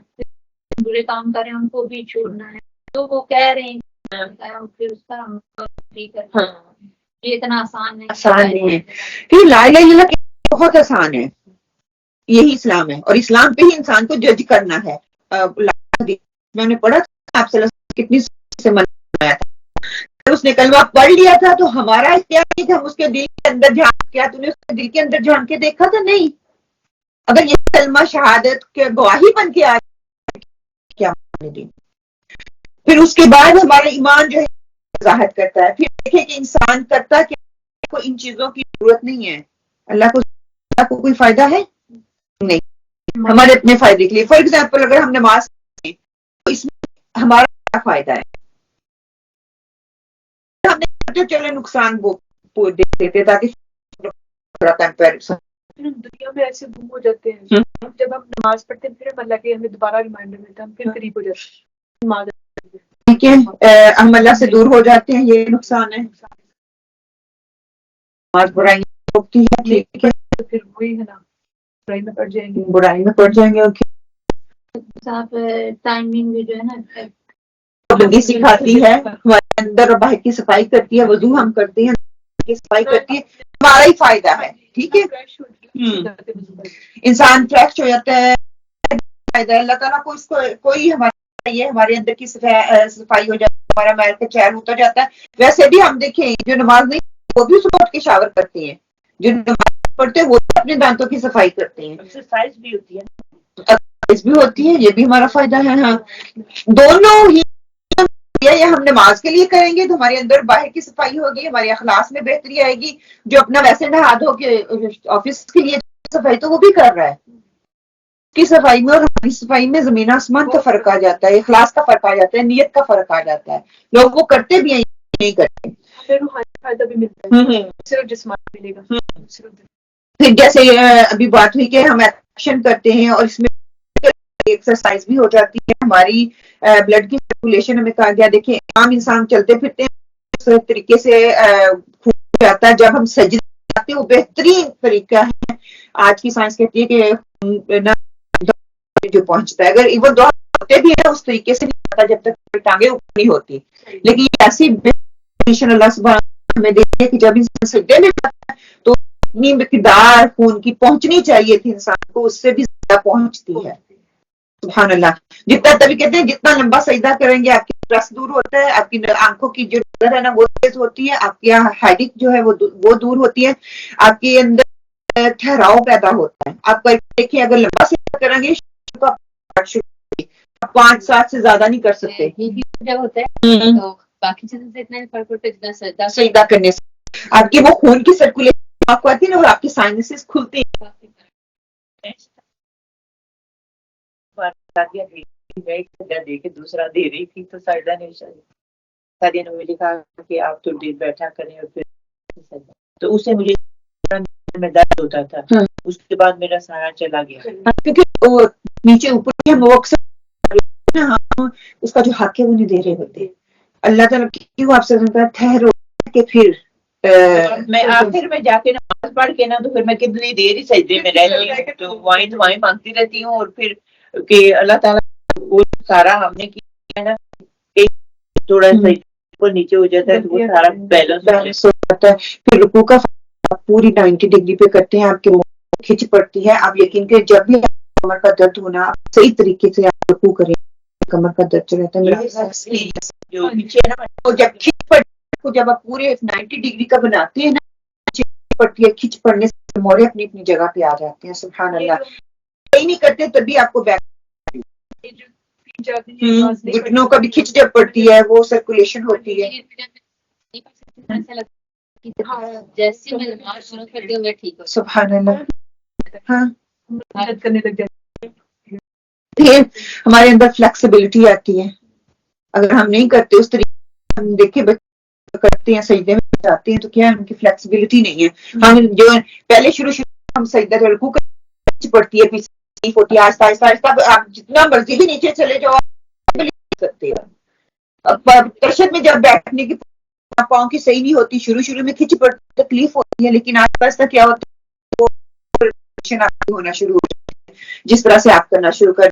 برے کام کریں ان کو بھی چھوڑنا ہے، تو وہ کہہ رہے ہیں پھر اس کا ہم کرنا یہ اتنا آسان نہیں، آسان نہیں ہے. کہ لا الہ الا اللہ بہت آسان ہے، یہی اسلام ہے، اور اسلام پہ ہی انسان کو جج کرنا ہے. میں نے پڑھا آپ صلی اللہ علیہ وسلم کتنی سے منایا تھا، اس نے کلمہ پڑھ لیا تھا تو ہمارا اختیار نہیں تھا ہم اس کے دل کے اندر جھانک کیا. تم نے اس کے دل کے اندر جھانک کے دیکھا تھا؟ نہیں. اگر یہ کلمہ شہادت کے گواہی بن کے آ کیا دی، پھر اس کے بعد ہمارا ایمان جو ہے وضاحت کرتا ہے. پھر دیکھیں کہ انسان کرتا کہ کو ان چیزوں کی ضرورت نہیں ہے. اللہ کو کوئی فائدہ ہے نہیں، ہمارے اپنے فائدے کے لیے. فار ایگزامپل اگر ہم نماز پڑھیں تو اس میں ہمارا کیا فائدہ ہے؟ ہم نے چلے نقصان وہ دے دیتے تاکہ تھوڑا کمپیریزن. ہم دنیا میں ایسے گم ہو جاتے ہیں، جب ہم نماز پڑھتے ہیں پھر ہم اللہ کے ہمیں دوبارہ ریمائنڈر ملتا ہے، ہم پھر قریب ہو جاتے ہیں نماز. ٹھیک ہے، ہم اللہ سے دور ہو جاتے ہیں، یہ نقصان ہے. نماز برائی روکتی ہے، ٹھیک ہے، تو پھر وہی ہے نا، برائی میں پڑ جائیں گے. برائی میں پڑ جائیں گے. صاحب ٹائمنگ بھی جو ہے نا بندی سکھاتی ہے، ہمارے اندر اور باہر کی صفائی کرتی ہے. وضو ہم کرتے ہیں کی صفائی کرتی ہے، ہمارا ہی فائدہ ہے. ٹھیک ہے، انسان فریش ہو جاتا ہے، فائدہ ہے. اللہ تعالیٰ کو اس کو کوئی ہمارے اندر کی صفائی ہو جاتی ہے، ہمارا محل کا چہر اتر جاتا ہے. ویسے بھی ہم دیکھیں جو نماز نہیں وہ بھی صبح اٹھ کے شاور کرتے ہیں، جو نماز پڑھتے ہیں وہ بھی اپنے دانتوں کی صفائی کرتے ہیں. ایکسرسائز بھی ہوتی ہے، ایکسرسائز بھی ہوتی ہے، یہ بھی ہمارا فائدہ ہے. ہاں دونوں ہی. یہ ہم نماز کے لیے کریں گے تو ہمارے اندر باہر کی صفائی ہوگی، ہمارے اخلاص میں بہتری آئے گی. جو اپنا ویسے نہا دھو کے آفس کے لیے صفائی تو وہ بھی کر رہا ہے. کی صفائی میں اور ہماری صفائی میں زمین آسمان کا فرق آ جاتا ہے، اخلاص کا فرق آ جاتا ہے، نیت کا فرق آ جاتا ہے. لوگ وہ کرتے بھی ہیں نہیں کرتے. پھر روحانی فائدہ بھی ملتا ہے، صرف جسمانی ملے گا. پھر جیسے ابھی بات ہوئی کہ ہم ایکشن کرتے ہیں اور اس میں ایکسرسائز بھی ہو جاتی ہے، ہماری بلڈ کی سرکولیشن ہمیں کہا گیا. دیکھیں عام انسان چلتے پھرتے ہیں اس طریقے سے خون جاتا ہے. جب ہم سجدے کرتے ہیں وہ بہترین طریقہ ہے. آج کی سائنس کہتی ہے کہ جو پہنچتا ہے، اگر ایون دعا ہوتے بھی ہے اس طریقے سے نہیں ہوتا جب تک ٹانگیں اوپر نہیں ہوتی. لیکن یہ ایسی پوزیشن اللہ سبحانہ ہمیں دیکھے کہ جب انسان سجدے میں جاتا ہے تو اتنی مقدار خون کی پہنچنی چاہیے تھی انسان کو، اس سے بھی زیادہ پہنچتی ہے. سبحان اللہ. جتنا تبھی کہتے ہیں جتنا لمبا سجدہ کریں گے آپ کی رس دور ہوتا ہے، آپ کی آنکھوں کی جو نظر ہے نا وہ تیز ہوتی ہے، آپ کی ہیڈک جو ہے وہ دور ہوتی ہے، آپ کے اندر ٹھہراؤ پیدا ہوتا ہے. آپ دیکھیں اگر لمبا سجدہ کریں گے تو آپ 5-7 سے زیادہ نہیں کر سکتے. جب ہوتا ہے تو باقی چیزوں سے اتنا فرق پڑتا ہے جتنا سجدہ کرنے سے آپ کی وہ خون کی سرکولیشن آپ کو آتی ہے نا، اور آپ کی سائنسز کھلتی ہیں. دے کے دوسرا دے رہی تھی تو سجدہ نہیں سادیہ نے مجھے کہا کہ آپ تو دیر بیٹھا کریں اور پھر تو اسے مجھے میں درد ہوتا تھا. اس کے بعد میرا سایہ چلا گیا کیونکہ وہ نیچے اوپر ہم اس کا جو حق ہے وہ نہیں دے رہے ہوتے. اللہ تعالیٰ کیوں آپ سے ٹھہرو کہ پھر میں آخر میں جا کے نماز پڑھ کے نا تو پھر میں کتنی دیر ہی سجدے میں رہتی ہوں، تو وائیں دعائیں مانگتی رہتی ہوں. اور پھر کہ اللہ تعالیٰ وہ سارا ہم نے کیا ہے نا تھوڑا سا نیچے ہو جاتا ہے تو وہ سارا بیلنس ہو جاتا ہے. پھر رکوع کا پوری 90 ڈگری پہ کرتے ہیں، آپ کے منہ کھچ پڑتی ہے. آپ یقین کریں جب بھی کمر کا درد ہونا آپ صحیح طریقے سے آپ رکوع کریں، کمر کا درد جو رہتا ہے جو پیچھے نا جب کھچ پڑتی ہے، جب آپ پورے 90 ڈگری کا بناتے ہیں نا پڑتی ہے، کھچ پڑنے سے موڑے اپنی اپنی جگہ پہ آ جاتے ہیں. سبحان اللہ. صحیح نہیں کرتے تبھی آپ کو بیک گھٹنوں کا بھی کھچ جب پڑتی ہے وہ سرکولیشن ہوتی ہے. جیسے میں نماز شروع کرتی ہوں میں ٹھیک ہوں. سبحان اللہ. ہاں کرنے لگ جاتے پھر ہمارے اندر فلیکسیبلٹی آتی ہے. اگر ہم نہیں کرتے اس طریقے ہم دیکھیں بچے کرتے ہیں سجدے میں جاتے ہیں تو کیا ان کی فلیکسیبلٹی نہیں ہے. ہم جو پہلے شروع ہم سجدہ رکوع پڑتی ہے پیچھے ہوتی ہے، آہستہ آہستہ آہستہ آپ جتنا مرضی بھی نیچے چلے جاؤ سکتے ہیں. تشہد میں جب بیٹھنے کی پاؤں کی صحیح نہیں ہوتی، شروع میں کھچ پڑتی تکلیف ہوتی ہے، لیکن آہستہ آہستہ کیا ہوتا ہے آپ ہونا شروع ہو جائے جس طرح سے آپ کرنا شروع کر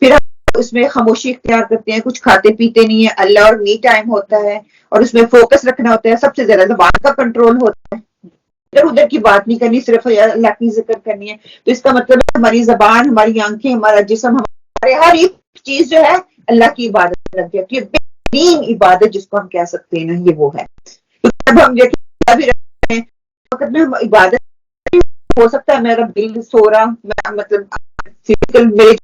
پھر ہم اس میں خاموشی اختیار کرتے ہیں, کچھ کھاتے پیتے نہیں ہیں, اللہ اور می ٹائم ہوتا ہے اور اس میں فوکس رکھنا ہوتا ہے. سب سے زیادہ زبان کا کنٹرول ہوتا ہے, ادھر ادھر کی بات نہیں کرنی, صرف اللہ کی ذکر کرنی ہے. تو اس کا مطلب ہے ہماری زبان, ہماری آنکھیں, ہمارا جسم, ہمارے ہر ایک چیز جو ہے اللہ کی عبادت لگ جاتی ہے. بہترین عبادت جس کو ہم کہہ سکتے ہیں نا, یہ وہ ہے. تو جب ہم بھی رکھتے ہیں وقت میں ہم عبادت ہو سکتا ہے میرا دل سو رہا, میں مطلب فزیکل میرے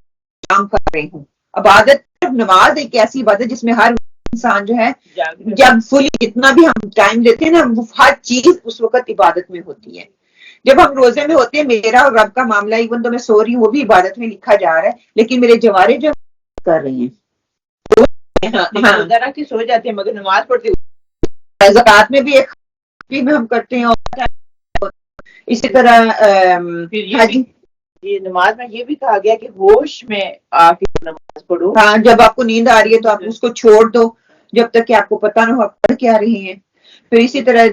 کام کر رہی ہوں. عبادت نماز ایک ایسی عبادت جس میں ہر انسان جو ہے جب فلی جتنا بھی ہم ٹائم دیتے ہیں نا, ہر چیز اس وقت عبادت میں ہوتی ہے. جب ہم روزے میں ہوتے ہیں, میرا اور رب کا معاملہ ایون تو میں سو رہی ہوں وہ بھی عبادت میں لکھا جا رہا ہے, لیکن میرے جوارے جو کر رہی ہیں کی سو جاتے ہیں مگر نماز پڑھتے زکات میں بھی ایک میں ہم کرتے ہیں, اور اسی طرح یہ نماز میں یہ بھی کہا گیا کہ ہوش میں آ کے نماز پڑھو. ہاں, جب آپ کو نیند آ رہی ہے تو آپ اس کو چھوڑ دو جب تک کہ آپ کو پتہ نہ ہو آپ پڑھ کیا رہی ہیں. پھر اسی طرح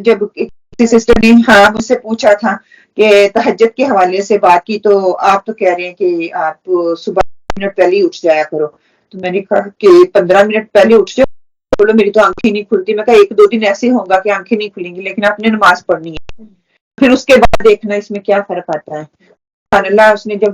جب کسی سسٹر نے مجھ سے پوچھا تھا کہ تہجد کے حوالے سے بات کی, تو آپ تو کہہ رہے ہیں کہ آپ صبح منٹ پہلے ہی اٹھ جایا کرو. تو میں نے کہا کہ 15 منٹ پہلے اٹھ جاؤ, بولو میری تو آنکھیں نہیں کھلتی. میں کہا 1-2 دن ایسے ہوگا کہ آنکھیں نہیں کھلیں گی, لیکن آپ نے نماز پڑھنی ہے. پھر اس کے بعد دیکھنا اس میں کیا فرق آتا ہے. سبحان اللہ, اس نے جب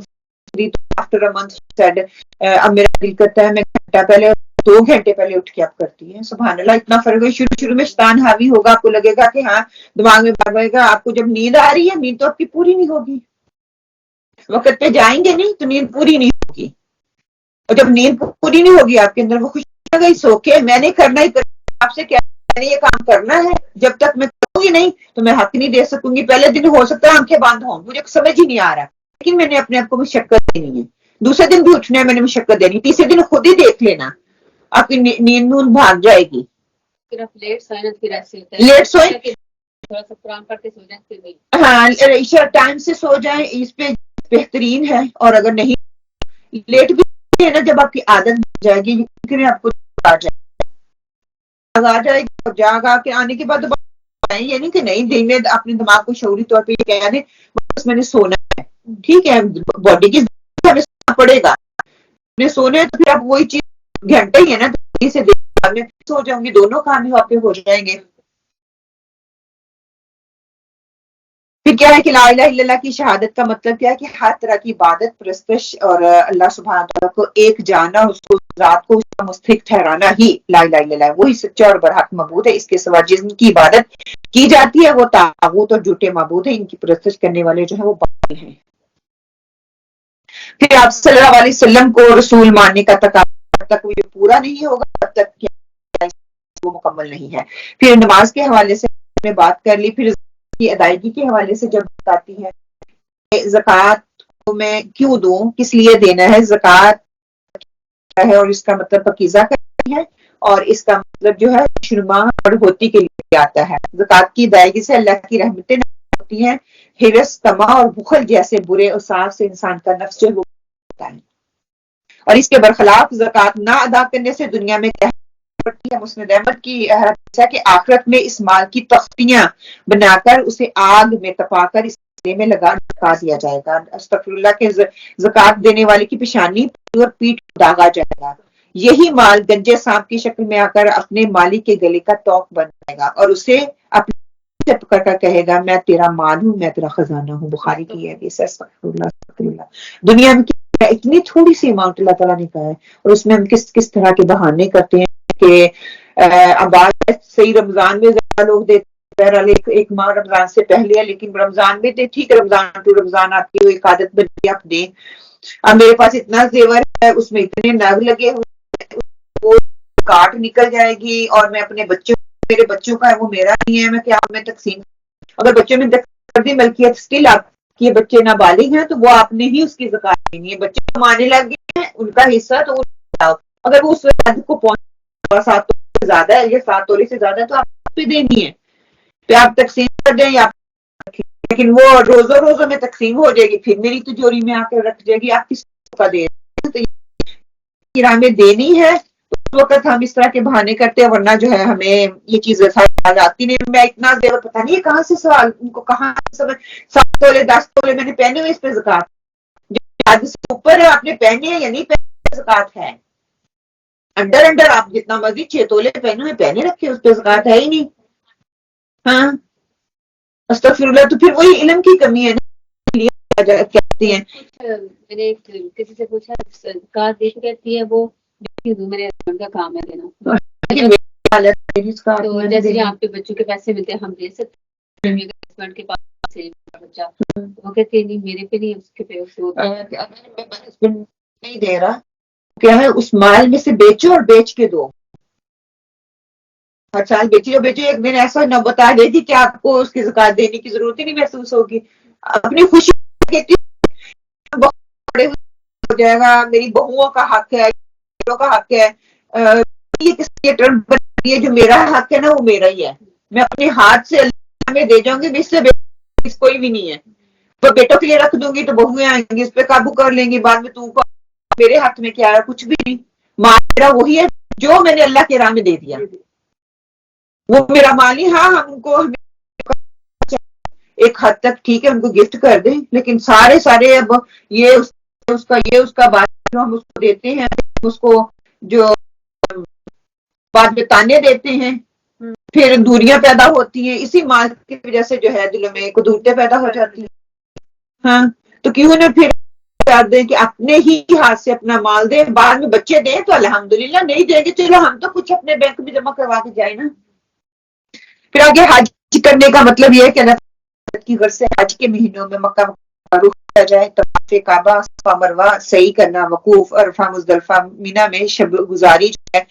آفٹر اے منتھ سیڈ اب میرا دل کرتا ہے میں گھنٹہ پہلے 2 گھنٹے پہلے اٹھ کے آپ کرتی ہیں. سبحان اللہ, اتنا فرق ہے. شروع میں شیطان حاوی ہوگا, آپ کو لگے گا کہ ہاں دماغ میں بڑھ رہے گا. آپ کو جب نیند آ رہی ہے, نیند تو آپ کی پوری نہیں ہوگی, وقت پہ جائیں گے نہیں تو نیند پوری نہیں ہوگی. اور جب نیند پوری نہیں ہوگی آپ کے اندر وہ خوشی گئی سو کے میں نے کرنا ہی کرنا, آپ سے کیا میں نے یہ کام کرنا ہے, جب تک میں کروں گی نہیں تو میں حق نہیں دے سکوں گی. پہلے دن ہو سکتا ہے آنکھیں بند ہوں, مجھے سمجھ ہی نہیں آ رہا, لیکن میں نے اپنے آپ کو مشقت دینی ہے. دوسرے دن بھی اٹھنا ہے, میں نے مشقت دینی. تیسرے دن خود ہی دیکھ لینا آپ کی نیند نون بھاگ جائے گی. پھر آپ لیٹ سوئیں, پھر ایسے ہوتا ہے لیٹ سوئیں, تھوڑا سا قرآن پڑھ کے سو جائیں پھر وہی. ہاں عشاء ٹائم سے سو جائیں, اس پہ بہترین ہے. اور اگر نہیں لیٹ بھی ہے نا, جب آپ کی عادت بن جائے گی پھر آپ کو آ جائے گی. جاگ آ کے آنے کے بعد یہ نہیں کہ نہیں دن میں اپنے دماغ کو شعوری طور پہ یہ کہہ دیں بس میں نے سونا ہے. ٹھیک ہے, باڈی کی ہمیں سونا پڑے گا, میں سونا ہے تو پھر آپ وہی چیز گھنٹے ہی ہے نا, سے میں سو جاؤں گی, دونوں کام آپ کے ہو جائیں گے. پھر کیا ہے کہ لا الہ الا اللہ کی شہادت کا مطلب کیا ہے کہ ہر طرح کی عبادت پرستش اور اللہ سبحانہ تعالیٰ کو ایک جانا, اس کو ذات کو اس کا مستحق ٹھہرانا ہی لا الہ الا اللہ, وہی سچا اور برحق معبود ہے. اس کے سوا جن کی عبادت کی جاتی ہے وہ طاغوت اور جھوٹے معبود ہیں, ان کی پرستش کرنے والے جو ہیں وہ باطل ہیں. پھر آپ صلی اللہ علیہ وسلم کو رسول ماننے کا تقاضا جب تک وہ پورا نہیں ہوگا تب تک وہ مکمل نہیں ہے. پھر نماز کے حوالے سے ہم نے بات کر لی. پھر کی ادائیگی کے حوالے سے جب بات آتی ہے زکوٰۃ کو میں کیوں دوں, کس لیے دینا ہے. زکوٰۃ ہے اور اس کا مطلب پاکیزہ کرنا ہے, اور اس کا مطلب جو ہے شرما اور ہوتی کے لیے آتا ہے. زکوٰۃ کی ادائیگی سے اللہ کی رحمتیں ہوتی ہیں. حرص, طمع اور بخل جیسے برے اوصاف سے انسان کا نفس جو ہوتا ہے, اور اس کے برخلاف زکوٰۃ نہ ادا کرنے سے دنیا میں پڑتی ہے. مسند احمد کی ہے کہ آخرت میں اس مال کی تختیاں بنا کر اسے آگ میں تپا کر اس میں لگا دیا جائے گا. استغفر اللہ کے زکوٰۃ دینے والے کی پیشانی اور پیٹھ داغا جائے گا. یہی مال گنجے سانپ کی شکل میں آ کر اپنے مالک کے گلے کا توق بن جائے گا اور اسے اپنے پکڑ کر کہے گا میں تیرا مال ہوں, میں تیرا خزانہ ہوں. بخاری کی ہے. استغفر اللہ. دنیا میں اتنی تھوڑی سی اماؤنٹ اللہ تعالیٰ نے کہا ہے, اور اس میں ہم کس طرح کے بہانے کرتے ہیں کہ اب صحیح رمضان میں زیادہ لوگ دیتے, ایک ماہ رمضان سے پہلے ہے, لیکن رمضان میں دے, ٹھیک ہے رمضان ٹو رمضان آپ کی ایک عادت بنی آپ دیں. اب میرے پاس اتنا زیور ہے, اس میں اتنے نگ لگے ہوئے, وہ کاٹ نکل جائے گی, اور میں اپنے بچوں, میرے بچوں کا ہے وہ میرا نہیں ہے, میں کیا میں تقسیم, اگر بچوں میں فردی ملکیت اسٹل آپ کے بچے نابالغ ہیں تو وہ آپ نے ہی اس کی زکات دینی ہے. بچے کمانے لگ گئے ہیں, ان کا حصہ تو اگر وہ اس حد کو پہنچ 7 تولے سے زیادہ ہے یا 7 تولے سے زیادہ ہے تو آپ پہ دینی ہے, پہ آپ تقسیم کر دیں یا لیکن وہ روزوں روزوں میں تقسیم ہو جائے گی, پھر میری تجوری میں آ کے رکھ جائے گی. آپ کس کا دے راہ میں دینی ہے وقت ہم اس طرح کے بہانے کرتے ہیں، ورنہ جو ہے ہمیں یہ چیزیں سمجھ آتی نہیں. میں اتنا زیور پتہ نہیں کہاں سے سوال ان کو کہاں سمجھ 7 تولے 10 تولے میں نے پہنے ہوئے اس پہ زکات جو حد سے اوپر ہے آپ نے پہنے ہیں یا نہیں پہنے زکات ہے. انڈر آپ جتنا مرضی 6 تولے پہنے ہوئے پہنے رکھے اس پہ زکات ہے ہی نہیں. ہاں استغفر اللہ. تو پھر وہی علم کی کمی ہے نا کہتی ہیں. میں نے کسی سے پوچھا زکات دیکھ کہتی ہے وہ میرے ہسبینڈ کا کام ہے دینا. تو جیسے آپ کے بچوں کے پیسے ملتے ہیں ہم دے سکتے ہیں. ہسبینڈ کے پاس بچہ وہ کہتے ہیں نہیں میرے پہ نہیں اس کے پہ نہیں دے رہا کیا ہے اس مال میں سے بیچو اور بیچ کے دو. ہر سال بیچو ایک دن ایسا نہ بتا دے گی کہ آپ کو اس کی زکات دینے کی ضرورت ہی نہیں محسوس ہوگی. اپنی خوشی کہتی بڑے ہو جائے گا میری بہوؤں کا حق ہے کا حق ہے. یہ جو میرا حق ہے نا وہ میرا ہی ہے. میں اپنے ہاتھ سے اللہ میں دے جاؤں گی. اس سے کوئی بھی نہیں ہے. تو بیٹوں کے لیے رکھ دوں گی تو بہویں آئیں گی اس پہ قابو کر لیں گی. بعد میں تو میرے ہاتھ میں کیا ہے کچھ بھی نہیں. مال میرا وہی ہے جو میں نے اللہ کے راہ میں دے دیا وہ میرا مال ہی. ہاں ہم ان کو ایک حد تک ٹھیک ہے ان کو گفٹ کر دیں لیکن سارے اب یہ اس کا بات جو ہم اس کو دیتے ہیں اس کو جو بعد میں تانے دیتے ہیں پھر دوریاں پیدا ہوتی ہیں. اسی مال کی وجہ سے جو ہے دلوں میں قدورتیں پیدا ہو جاتی ہیں. ہاں تو کیوں نہ پھر دیں کہ اپنے ہی ہاتھ سے اپنا مال دیں. بعد میں بچے دیں تو الحمدللہ, نہیں دیں گے چلو ہم تو کچھ اپنے بینک میں جمع کروا کے جائیں نا. پھر آگے حج کرنے کا مطلب یہ ہے کہ اللہ کی غرض سے حج کے مہینوں میں مکہ رخ کیا جائے. طواف کعبہ صفا مروہ صحیح کرنا, وقوف عرفہ مزدلفہ مینا میں شب گزاری جو ہے.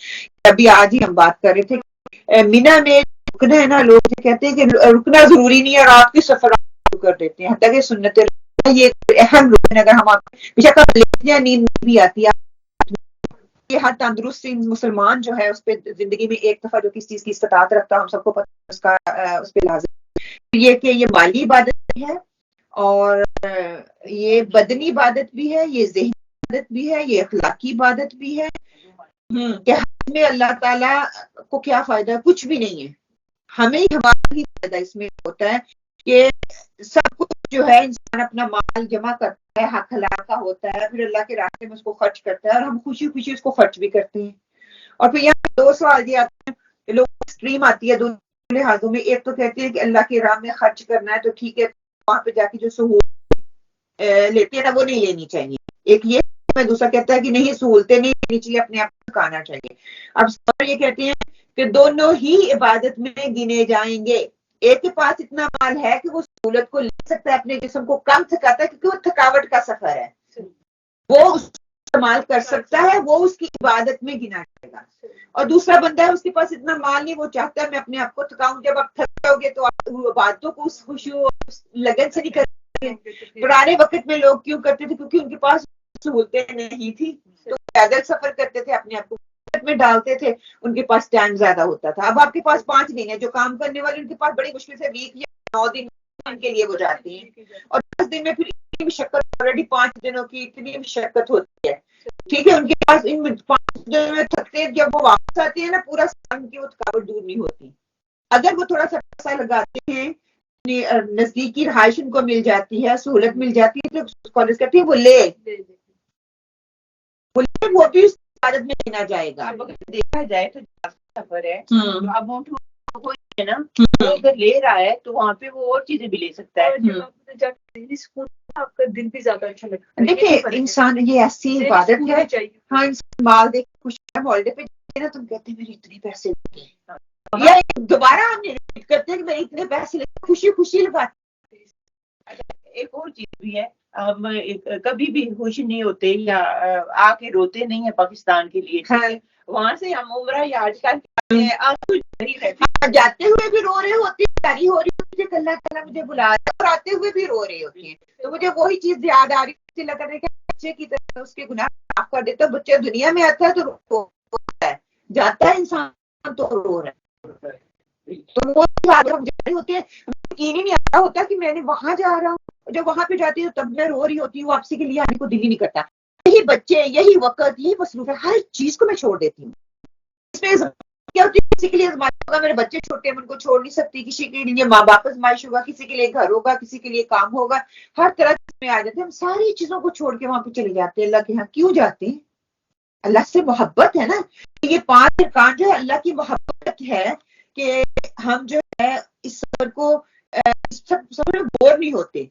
ابھی آج ہی ہم بات کر رہے تھے مینا میں رکنا ہے نا. لوگ کہتے ہیں کہ رکنا ضروری نہیں ہے, رات کی سفر کر دیتے ہیں. حتیٰ کہ سنت یہ اہم رکن ہے. اگر ہم آپ نیند بھی آتی ہے یہ ہر تندرست مسلمان جو ہے اس پہ زندگی میں ایک دفعہ جو کس چیز کی استطاعت رکھتا ہے ہم سب کو پتہ اس پہ لازم یہ کہ یہ مالی عبادت بھی ہے اور یہ بدنی عبادت بھی ہے, یہ ذہنی عبادت بھی ہے, یہ اخلاقی عبادت بھی ہے. کہ حج میں اللہ تعالیٰ کو کیا فائدہ ہے؟ کچھ بھی نہیں ہے. ہمیں ہمارا ہی فائدہ اس میں ہوتا ہے کہ سب کچھ جو ہے انسان اپنا مال جمع کرتا ہے, حق حلال کا ہوتا ہے, پھر اللہ کے راستے میں اس کو خرچ کرتا ہے اور ہم خوشی خوشی اس کو خرچ بھی کرتے ہیں. اور پھر یہاں 2 سوال یہ آتے ہیں لوگ اسٹریم آتی ہے دونوں لحاظوں میں. ایک تو کہتے ہیں کہ اللہ کے راہ میں خرچ کرنا ہے تو ٹھیک ہے وہاں پہ جا کے جو سہولت لیتے ہیں نا وہ نہیں لینی چاہیے. ایک یہ میں دوسرا کہتا ہے کہ نہیں سہولتیں نہیں لینی چاہیے, اپنے آپ کو سکھانا چاہیے. اب سوال یہ کہتے ہیں کہ دونوں ہی عبادت میں گنے جائیں گے. ایک کے پاس اتنا مال ہے کہ وہ سہولت کو لے سکتا ہے, اپنے جسم کو کم تھکاتا ہے کیونکہ وہ تھکاوٹ کا سفر ہے, وہ استعمال کر سکتا ہے, وہ اس کی عبادت میں گنا جائے گا. اور دوسرا بندہ ہے اس کے پاس اتنا مال نہیں, وہ چاہتا ہے میں اپنے آپ کو تھکاؤں. جب آپ تھک جاؤ گے تو آپ عبادتوں کو اس خوشی لگن سے نہیں کرتے. پرانے وقت میں لوگ کیوں کرتے تھے؟ کیونکہ ان کے پاس سہولتیں نہیں تھی تو پیدل سفر کرتے تھے, اپنے آپ کو میں ڈالتے تھے, ان کے پاس ٹائم زیادہ ہوتا تھا. اب آپ کے پاس 5 دن ہے, جو کام کرنے والے ان کے پاس بڑی مشکل سے ویک یا 9 دن کے لیے وہ جاتے ہیں اور 10 دن میں پھر اتنی مشقت آلریڈی 5 دنوں کی اتنی مشقت ہوتی ہے. ٹھیک ہے ان کے پاس ان 5 دنوں میں تھکتے ہیں, جب وہ واپس آتے ہیں نا پورا سال کی وہ تھکاوٹ دور نہیں ہوتی. اگر وہ تھوڑا سا پیسہ لگاتے ہیں نزدیکی رہائش ان کو مل جاتی ہے, سہولت مل جاتی ہے تو کالج کرتی ہے وہ وہ بھی اس عبادت میں لینا جائے گا. اب اگر دیکھا جائے تو سفر ہے تو اماؤنٹ ہے نا, وہ اگر لے رہا ہے تو وہاں پہ وہ اور چیزیں بھی لے سکتا ہے. آپ کا دل بھی زیادہ اچھا لگتا ہے. دیکھیں انسان یہ ایسی عبادت ہے, ہاں انسان مال دیکھ خوش ہالیڈے پہ جاتے ہیں نا تم کہتے ہیں میرے اتنے پیسے لگے, یا دوبارہ ہم ریپیٹ کرتے ہیں کہ میرے اتنے پیسے لگے, خوشی خوشی لگاتے. ایک اور چیز بھی ہے, ہم کبھی بھی خوش نہیں ہوتے یا آ کے روتے نہیں ہیں پاکستان کے لیے. وہاں سے ہم عمرہ یا حج کرتے ہیں آنسو جاری رہتے, جاتے ہوئے بھی رو رہے ہوتے ہیں, جاری ہو رہی ہوتی ہے اللہ تعالیٰ مجھے بلا رہا ہے, اور آتے ہوئے بھی رو رہے ہوتی ہیں. تو مجھے وہی چیز یاد آ رہی لگ رہی کہ بچے کی طرح اس کے گناہ معاف کر دیتا. بچہ دنیا میں آتا ہے تو روتا ہے, جاتا ہے انسان تو رو رہا ہے. تو وہ جاری ہوتے ہیں, یقین ہی نہیں آتا ہوتا کہ میں نے وہاں جا رہا ہوں. جب وہاں پہ جاتی ہوں تب میں رو رہی ہوتی ہوں, واپسی کے لیے آنے کو دل ہی نہیں کرتا. یہی بچے, یہی وقت, یہی مصروف ہے, ہر چیز کو میں چھوڑ دیتی ہوں. میں کیا ہوتی ہے, کسی کے لیے آزمائش ہوگا, میرے بچے چھوٹے ہیں ان کو چھوڑ نہیں سکتی, کسی کے لیے ماں باپ آزمائش ہوگا, کسی کے لیے گھر ہوگا, کسی کے لیے کام ہوگا, ہر طرح میں آ جاتے ہیں. ہم ساری چیزوں کو چھوڑ کے وہاں پہ چلے جاتے ہیں اللہ کے یہاں. کیوں جاتے ہیں؟ اللہ سے محبت ہے نا. یہ 5 ارکان جو ہے اللہ کی محبت ہے کہ ہم جو ہے اس سفر کو سفر میں بور نہیں ہوتے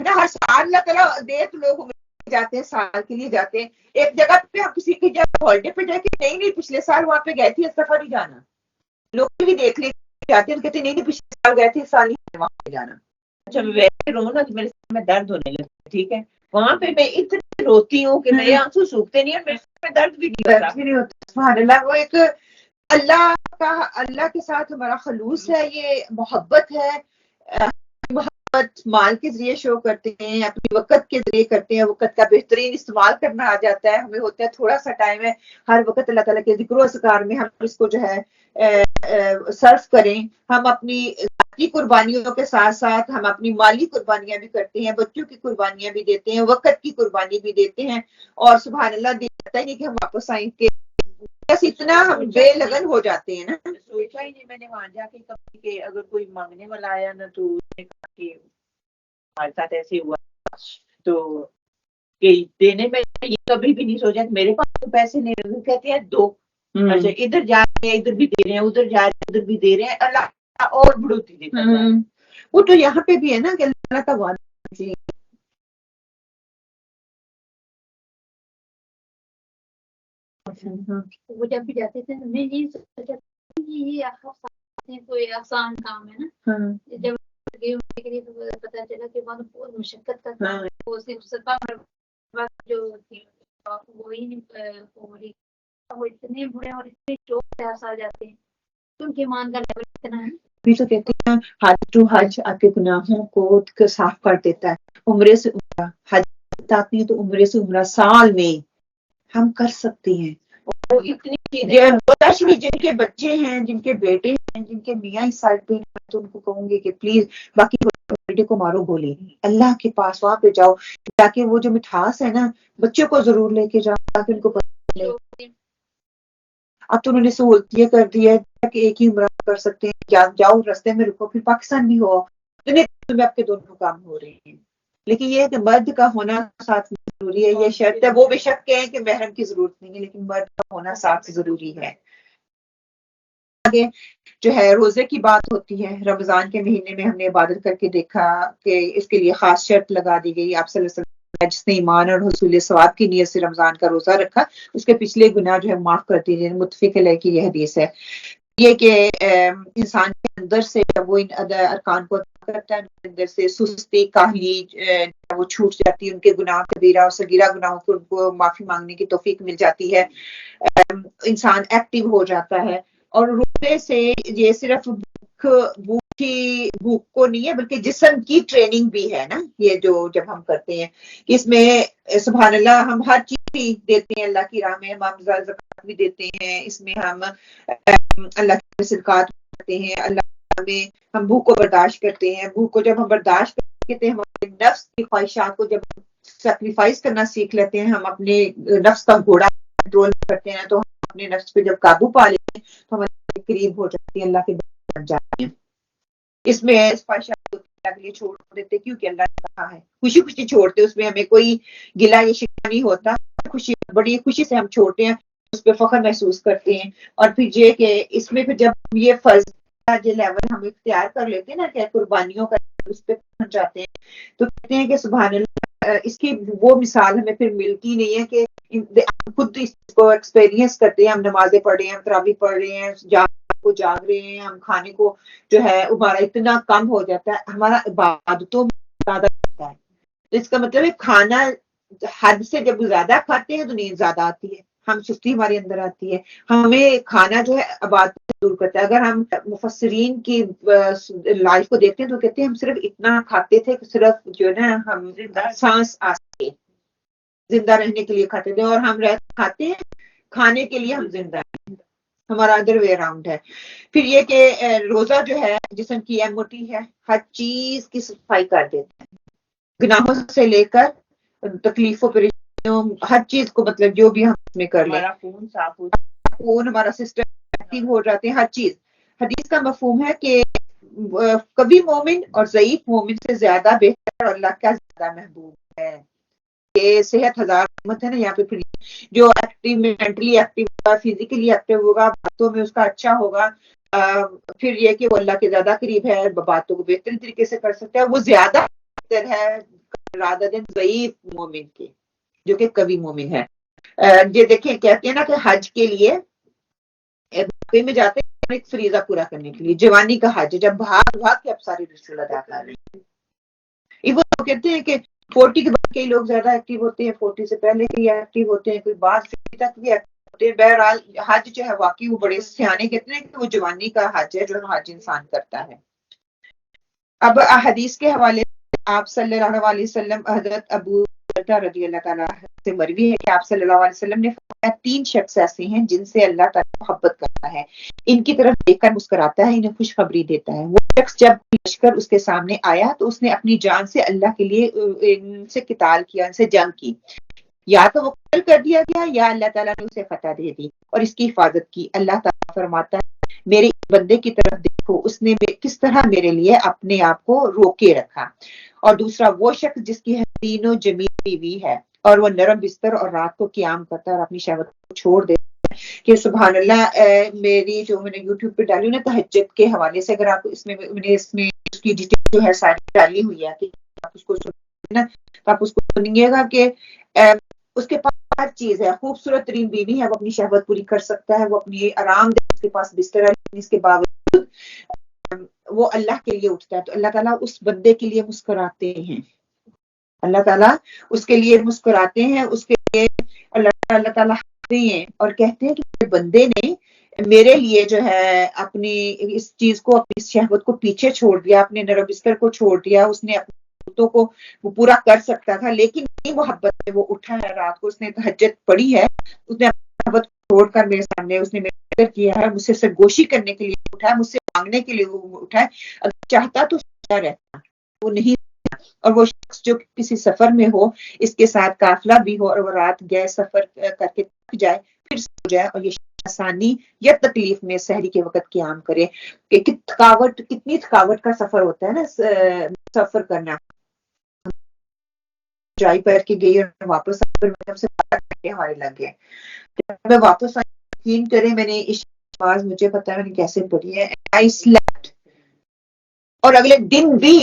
نا. ہر سال اللہ تعالیٰ دیکھ لوگ جاتے ہیں, سال کے لیے جاتے ہیں ایک جگہ پہ, ہم کسی کی جگہ ہالیڈے پہ جا کے نہیں پچھلے سال وہاں پہ گئے تھے, اس دفعہ نہیں جانا. لوگ بھی دیکھ لے جاتے ہیں, کہتے ہیں نہیں پچھلے سال گئے تھے, اس سال نہیں وہاں پہ جانا. اچھا میں ویسے رو نا تو میرے سر میں درد ہونے لگتا ہے, ٹھیک ہے, وہاں پہ میں اتنی روتی ہوں کہ میرے آنسو سوکھتے نہیں اور میرے سر میں درد بھی نہیں ہوتا. سبحان اللہ. وہ ایک اللہ کے ساتھ ہمارا خلوص ہے, یہ محبت ہے. محبت مال کے ذریعے شو کرتے ہیں, اپنی وقت کے ذریعے کرتے ہیں, وقت کا بہترین استعمال کرنا آ جاتا ہے. ہمیں ہوتا ہے تھوڑا سا ٹائم ہے, ہر وقت اللہ تعالیٰ کے ذکر و اذکار میں ہم اس کو جو ہے صرف کریں. ہم اپنی ذاتی قربانیوں کے ساتھ ساتھ ہم اپنی مالی قربانیاں بھی کرتے ہیں, بچوں کی قربانیاں بھی دیتے ہیں, وقت کی قربانی بھی دیتے ہیں. اور سبحان اللہ دیتا ہی نہیں کہ ہم واپس آئیں کہ بس اتنا ہم بے لگن ہو جاتے ہیں نا. سوچا ہی نہیں میں نے وہاں جا کے کبھی کہ اگر کوئی مانگنے والا آیا نا تو اس نے کہا کہ ہمارے ساتھ ایسے ہوا, تو کہ دینے میں یہ کبھی بھی نہیں سوچا کہ میرے پاس تو پیسے نہیں, کہتے ہیں دو. اچھا ادھر جا رہے ہیں ادھر بھی دے رہے ہیں, ادھر جا رہے ہیں ادھر بھی دے رہے ہیں, اللہ اور بڑھوتی دیتا ہے. وہ تو یہاں پہ بھی ہے نا کہ اللہ کا وعدہ ہے. وہ جب بھی جاتے تھے میں یہ سوچا کہ یہ کوئی آسان کام ہے نا. جب کے لیے پتا چلا کہ بہت مشقت کا کام ہے. وہ صرف سفا جو تھی وہی نہیں پوری, وہ اتنے بڑے اور اتنے چوٹ سے آ جاتے ہیں تو ان کے ایمان کا لیول اتنا ہے. بھی تو کہتے ہیں حج ٹو حج آپ کے گناہوں کو صاف کر دیتا ہے. عمرے سے عمرہ حج آتی ہے تو عمرے سے عمرہ سال میں ہم کر سکتے ہیں. جن کے بچے ہیں, جن کے بیٹے ہیں, جن کے میاں اس سائڈ پہ ہیں, تو ان کو کہوں گے کہ پلیز باقی بیٹے کو مارو گولی, اللہ کے پاس وہاں پہ جاؤ تاکہ وہ جو مٹھاس ہے نا بچوں کو ضرور لے کے جاؤ تاکہ ان کو پتہ چلے. اب تو انہوں نے سہولت یہ کر دی ہے کہ ایک ہی عمرہ کر سکتے ہیں, جاؤ رستے میں رکو, پھر پاکستان بھی ہو, میں آپ کے دونوں کام ہو رہے ہیں. لیکن یہ ہے کہ مرد کا ہونا ساتھ ضروری ہے, یہ شرط ہے. وہ بے شک کہیں کہ محرم کی ضرورت نہیں ہے, لیکن مرد کا ہونا ساتھ ضروری ہے. آگے جو ہے روزے کی بات ہوتی ہے. رمضان کے مہینے میں ہم نے عبادت کر کے دیکھا کہ اس کے لیے خاص شرط لگا دی گئی. آپ صلی اللہ علیہ وسلم جس نے ایمان اور حصول ثواب کی نیت سے رمضان کا روزہ رکھا اس کے پچھلے گناہ جو ہے معاف کر دیے. متفق علیہ کی یہ حدیث ہے. یہ کہ انسان کے اندر سے جب وہ ان ارکان کو کرتا ہے, اندر سے سستی کاہلی وہ چھوٹ جاتی ہے, ان کے گناہ کبیرہ اور صغیرہ گناہوں کو ان کو معافی مانگنے کی توفیق مل جاتی ہے, انسان ایکٹیو ہو جاتا ہے. اور روزے سے یہ صرف بھوک کو نہیں ہے بلکہ جسم کی ٹریننگ بھی ہے نا. یہ جو جب ہم کرتے ہیں اس میں سبحان اللہ ہم ہر چیز بھی دیتے ہیں اللہ کی راہ میں, ہم زکات بھی دیتے ہیں, اس میں ہم اللہ کے صدقات کرتے ہیں, اللہ میں ہم بھوک کو برداشت کرتے ہیں. بھوک کو جب ہم برداشت کرتے ہیں ہمارے نفس کی خواہشات کو جب سیکریفائس کرنا سیکھ لیتے ہیں, ہم اپنے نفس کا گھوڑا کنٹرول کرتے ہیں, تو ہم اپنے نفس پہ جب قابو پا لیتے ہیں تو ہم اللہ کے قریب ہو جاتے ہیں, اللہ کے بن جاتے ہیں. اس میں خواہشات اللہ کے لیے چھوڑ دیتے کیونکہ اللہ نے کہا ہے, خوشی خوشی چھوڑتے, اس میں ہمیں کوئی گلہ یا شکوہ نہیں ہوتا, خوشی بڑی خوشی سے ہم چھوڑتے ہیں, اس پہ فخر محسوس کرتے ہیں. اور پھر یہ کہ اس میں پھر جب یہ فرض کا جو لیول ہم اختیار کر لیتے ہیں نا کہ قربانیوں کا اس پہ پہنچ جاتے ہیں, تو کہتے ہیں کہ سبحان اللہ اس کی وہ مثال ہمیں پھر ملتی نہیں ہے کہ خود اس کو ایکسپیرینس کرتے ہیں. ہم نمازیں پڑھ رہے ہیں, ہم تراویح پڑھ رہے ہیں, جاگ رہے ہیں, ہم کھانے کو جو ہے ہمارا اتنا کم ہو جاتا ہے, ہمارا عبادتوں میں زیادہ ہوتا ہے. تو اس کا مطلب ہے کھانا حد سے جب زیادہ کھاتے ہیں تو نیند زیادہ آتی ہے, ہم سستی ہمارے اندر آتی ہے. ہمیں کھانا جو ہے عبادت دور کرتا ہے. اگر ہم مفسرین کی لائف کو دیکھتے ہیں تو کہتے ہیں ہم صرف اتنا کھاتے تھے کہ صرف جو ہے نا ہم سانس آ سکے, زندہ رہنے کے لیے کھاتے تھے, اور ہم کھاتے ہیں کھانے کے لیے ہم زندہ ہیں. ہمارا ادر وے اراؤنڈ ہے. پھر یہ کہ روزہ جو ہے جسم کی ایموٹی ہے, ہر چیز کی صفائی کر دیتا ہے, گناہوں سے لے کر تکلیفوں پریشانیوں ہر چیز کو, مطلب جو بھی ہم اس میں کر لیں ہمارا خون صاف ہو خون ہمارا سسٹم ایکٹیو ہو جاتے ہیں ہر چیز. حدیث کا مفہوم ہے کہ قوی مومن اور ضعیف مومن سے زیادہ بہتر اور اللہ کا زیادہ محبوب ہے. یہ صحت ہزار رحمت ہے نا. یہاں پہ پھر جو ایکٹیو مینٹلی ایکٹیو ہوگا, فزیکلی ایکٹیو ہوگا, باتوں میں اس کا اچھا ہوگا, پھر یہ کہ وہ اللہ کے زیادہ قریب ہے, باتوں کو بہترین طریقے سے کر سکتا ہے, وہ زیادہ بہتر ہے رادہ دن ضعیف مومن کے جو کہ قوی مومن ہے. یہ دیکھیں کہتے ہیں نا کہ حج کے لیے میں جاتے ہیں ایک فریضہ پورا کرنے کے لیے, جوانی کا حج, جب بھاگ کے اب ساری رسول ادا کر رہے ہیں. وہ کہتے ہیں کہ 40 کے بعد کئی لوگ زیادہ ایکٹیو ہوتے ہیں, 40 سے پہلے کے ایکٹیو ہوتے ہیں, کوئی بعد 50 تک بھی ایکٹیو ہوتے ہیں. بہرحال حج جو ہے واقعی وہ بڑے سیانے کہتے ہیں کہ وہ جوانی کا حج ہے جو حج انسان کرتا ہے. اب حدیث کے حوالے سے آپ صلی اللہ علیہ وسلم, حضرت ابو رضی اللہ تعالیٰ سے مروی ہے کہ آپ صلی اللہ علیہ وسلم نے فرمایا 3 شخص ایسے ہیں جن سے اللہ تعالیٰ محبت کرتا ہے, ان کی طرف دیکھ کر مسکراتا ہے, انہیں خوشخبری دیتا ہے. وہ شخص جب لشکر اس کے سامنے آیا تو اس نے اپنی جان سے اللہ کے لیے ان سے قتال کیا, ان سے جنگ کی. یا تو وہ قتل کر دیا گیا یا اللہ تعالیٰ نے اسے فتح دے دی اور اس کی حفاظت کی. اللہ تعالیٰ فرماتا ہے میرے بندے کی طرف دیکھو, اس نے کس طرح میرے لیے اپنے آپ کو روکے رکھا. اور دوسرا وہ شخص جس کی حسین و جمیل بیوی ہے اور وہ نرم بستر اور رات کو قیام کرتا ہے اور اپنی شہوت کو چھوڑ دیتا ہے. کہ سبحان اللہ, میری جو میں نے یوٹیوب پہ ڈالی نا تہجد کے حوالے سے, اگر آپ اس میں اس کی ڈیٹیل جو ہے ساری ڈالی ہوئی ہے کہ آپ اس کو نا تو آپ اس کو سنیے گا کہ اس کے پاس ہر چیز ہے, خوبصورت ترین بیوی ہے, وہ اپنی شہوت پوری کر سکتا ہے, وہ اپنی آرام دہ, اس کے پاس بستر ہے, لیکن اس کے باوجود وہ اللہ کے لیے اٹھتا ہے. تو اللہ تعالیٰ اس بندے کے لیے مسکراتے ہیں, اللہ تعالیٰ اس کے لیے مسکراتے ہیں, اس کے لیے اللہ تعالیٰ ہنستے ہیں اور کہتے ہیں کہ بندے نے میرے لیے جو ہے اپنی اس چیز کو, اپنی شہوت کو پیچھے چھوڑ دیا, اپنے نرم بستر کو چھوڑ دیا. اس نے اپنے کو وہ پورا کر سکتا تھا لیکن نہیں, محبت میں وہ اٹھا ہے رات کو, اس نے تہجد پڑھی ہے, اس نے اپنی محبت چھوڑ کر میرے سامنے اس نے میرا کیا ہے, مجھ سے سرگوشی کرنے کے لیے اٹھا ہے, مجھ سے مانگنے کے لیے وہ اٹھا ہے. اگر چاہتا تو رہتا, وہ نہیں. اور وہ شخص جو کسی سفر میں ہو, اس کے ساتھ قافلہ بھی ہو, اور وہ رات گئے سفر کر کے تھک جائے, پھر سو جائے, اور یہ آسانی یا تکلیف میں سحری کے وقت قیام کرے. کہ کتنی تھکاوٹ کا سفر ہوتا ہے نا سفر کرنا. جائی پیر کے گئی اور واپس سے ہمارے لگ گئے. میں واپس یقین کرے, میں نے آواز مجھے پتا ہے میں نے کیسے پڑھی ہے, I slept. اور اگلے دن بھی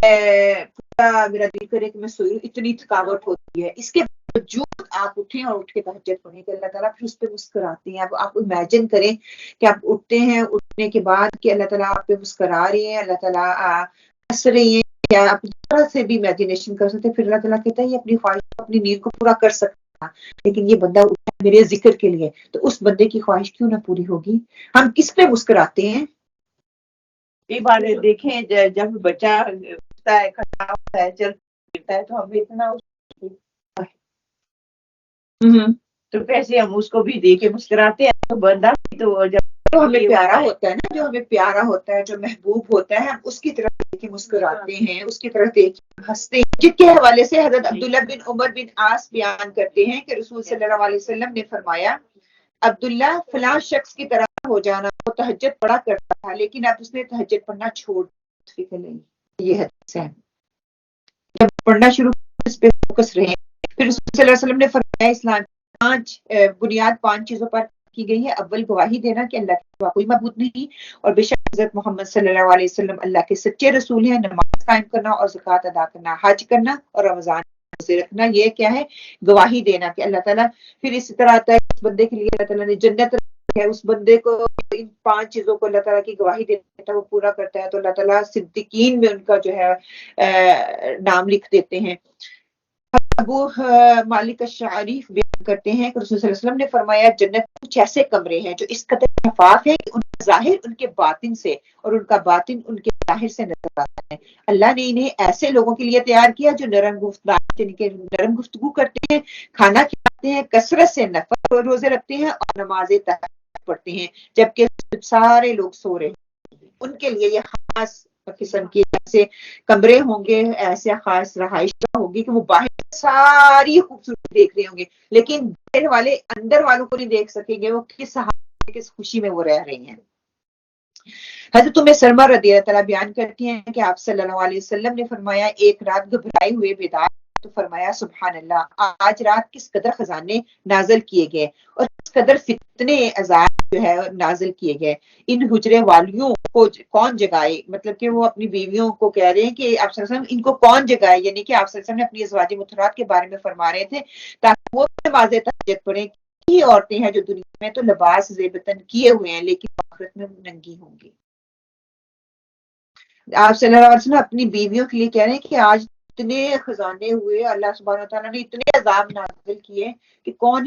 میرا دل کرے کہ میں سوئی ہوں, اتنی تھکاوٹ ہوتی ہے. اس کے باوجود آپ اٹھیں اور اٹھ کے تہجد پڑھیں کہ اللہ تعالیٰ پھر اس پہ مسکراتے ہیں. آپ امیجن کریں کہ آپ اٹھتے ہیں, اٹھنے کے بعد کہ اللہ تعالیٰ آپ پہ مسکرا رہے ہیں, اللہ تعالیٰ ہنس رہے ہیں, یا آپ طرح سے بھی امیجنیشن کر سکتے ہیں. پھر اللہ تعالیٰ کہتا ہے یہ اپنی خواہش اپنی نیند کو پورا کر سکتا ہے, لیکن یہ بندہ اٹھا میرے ذکر کے لیے, تو اس بندے کی خواہش کیوں نہ پوری ہوگی. ہم کس پہ مسکراتے ہیں؟ کئی بار دیکھیں جب بچہ اٹھتا ہے, کھڑا ہوتا ہے, چلتا ہے, تو ہم اتنا تو کیسے ہم اس کو بھی دیکھ کے مسکراتے ہیں. تو بندہ بھی تو جو ہمیں پیارا ہوتا ہے نا, جو ہمیں پیارا ہوتا ہے, جو محبوب ہوتا ہے, ہم اس کی طرف دیکھ کے مسکراتے ہیں, اس کی طرف دیکھ کے ہنستے ہیں. جس کے حوالے سے حضرت عبداللہ بن عمر بن عاص بیان کرتے ہیں کہ رسول صلی اللہ علیہ وسلم نے فرمایا, عبداللہ فلاں شخص کی طرح ہو جانا, وہ تہجد پڑھا کرتا تھا لیکن اب اس نے تہجد پڑھنا چھوڑ دیا. یہ حدیث ہے, جب پڑھنا شروع اس پہ فوکس رہے. پھر رسول صلی اللہ علیہ وسلم نے فرمایا اسلام 5 بنیاد 5 چیزوں پر کی گئی ہے. اول گواہی دینا کہ اللہ کے سوا کوئی معبود نہیں, اور بے شک حضرت محمد صلی اللہ علیہ وسلم اللہ کے سچے رسول ہیں. نماز قائم کرنا اور زکوٰۃ ادا کرنا, حج کرنا اور رمضان روزے رکھنا. یہ کیا ہے؟ گواہی دینا کہ اللہ تعالیٰ. پھر اسی طرح آتا ہے اس بندے کے لیے اللہ تعالیٰ نے جنت ہے, اس بندے کو ان 5 چیزوں کو اللہ تعالیٰ کی گواہی دیتا ہے, وہ پورا کرتا ہے تو اللہ تعالیٰ صدیقین میں ان کا جو ہے نام لکھ دیتے ہیں. ابو مالک الشعری بیان کرتے ہیں کہ رسول صلی اللہ علیہ وسلم نے فرمایا جنت کچھ ایسے کمرے ہیں جو اس قدر شفاف ہے کہ ان کا ظاہر ان کے باطن سے اور ان کا باطن ان کے ظاہر سے نظر آتا ہے. اللہ نے انہیں ایسے لوگوں کے لیے تیار کیا جو نرم گفتگو کرتے ہیں, کھانا کھلاتے ہیں, کثرت سے نفل روزے رکھتے ہیں اور نمازیں تہجد پڑھتے ہیں جبکہ سارے لوگ سو رہے ہیں. ان کے لیے یہ خاص قسم کی ایسے کمرے ہوں گے، ایسے خاص رہائش ہوگی کہ وہ باہر ساری خوبصورتی دیکھ رہے ہوں گے، لیکن باہر والے اندر والوں کو نہیں دیکھ سکیں گے وہ کس حال کس خوشی میں وہ رہ رہی ہیں۔ حضرت ام سلمہ رضی اللہ تعالیٰ بیان کرتی ہیں کہ آپ صلی اللہ علیہ وسلم نے فرمایا ایک رات گھبرائے ہوئے بیدار تو فرمایا سبحان اللہ، آج رات کس قدر خزانے نازل کیے گئے اور کس قدر فتنے عذاب جو ہے نازل کیے گئے، ان حجرے والیوں کو کون جگائے، مطلب کہ وہ اپنی بیویوں کو کہہ رہے ہیں کہ آپ صلی اللہ علیہ وسلم ان کو کون جگائے، یعنی کہ آپ صلی اللہ علیہ وسلم نے اپنی ازواج مطہرات کے بارے میں فرما رہے تھے تاکہ وہ نماز تہجد پڑھیں۔ یہ عورتیں ہیں جو دنیا میں تو لباس زیبتن کیے ہوئے ہیں لیکن آخرت میں ننگی ہوں گی۔ آپ صلی اللہ علیہ وسلم اپنی بیویوں کے لیے کہہ رہے ہیں کہ آج اتنے خزانے ہوئے، اللہ سبحانہ وتعالیٰ نے اتنے عذاب نازل کیے کہ کون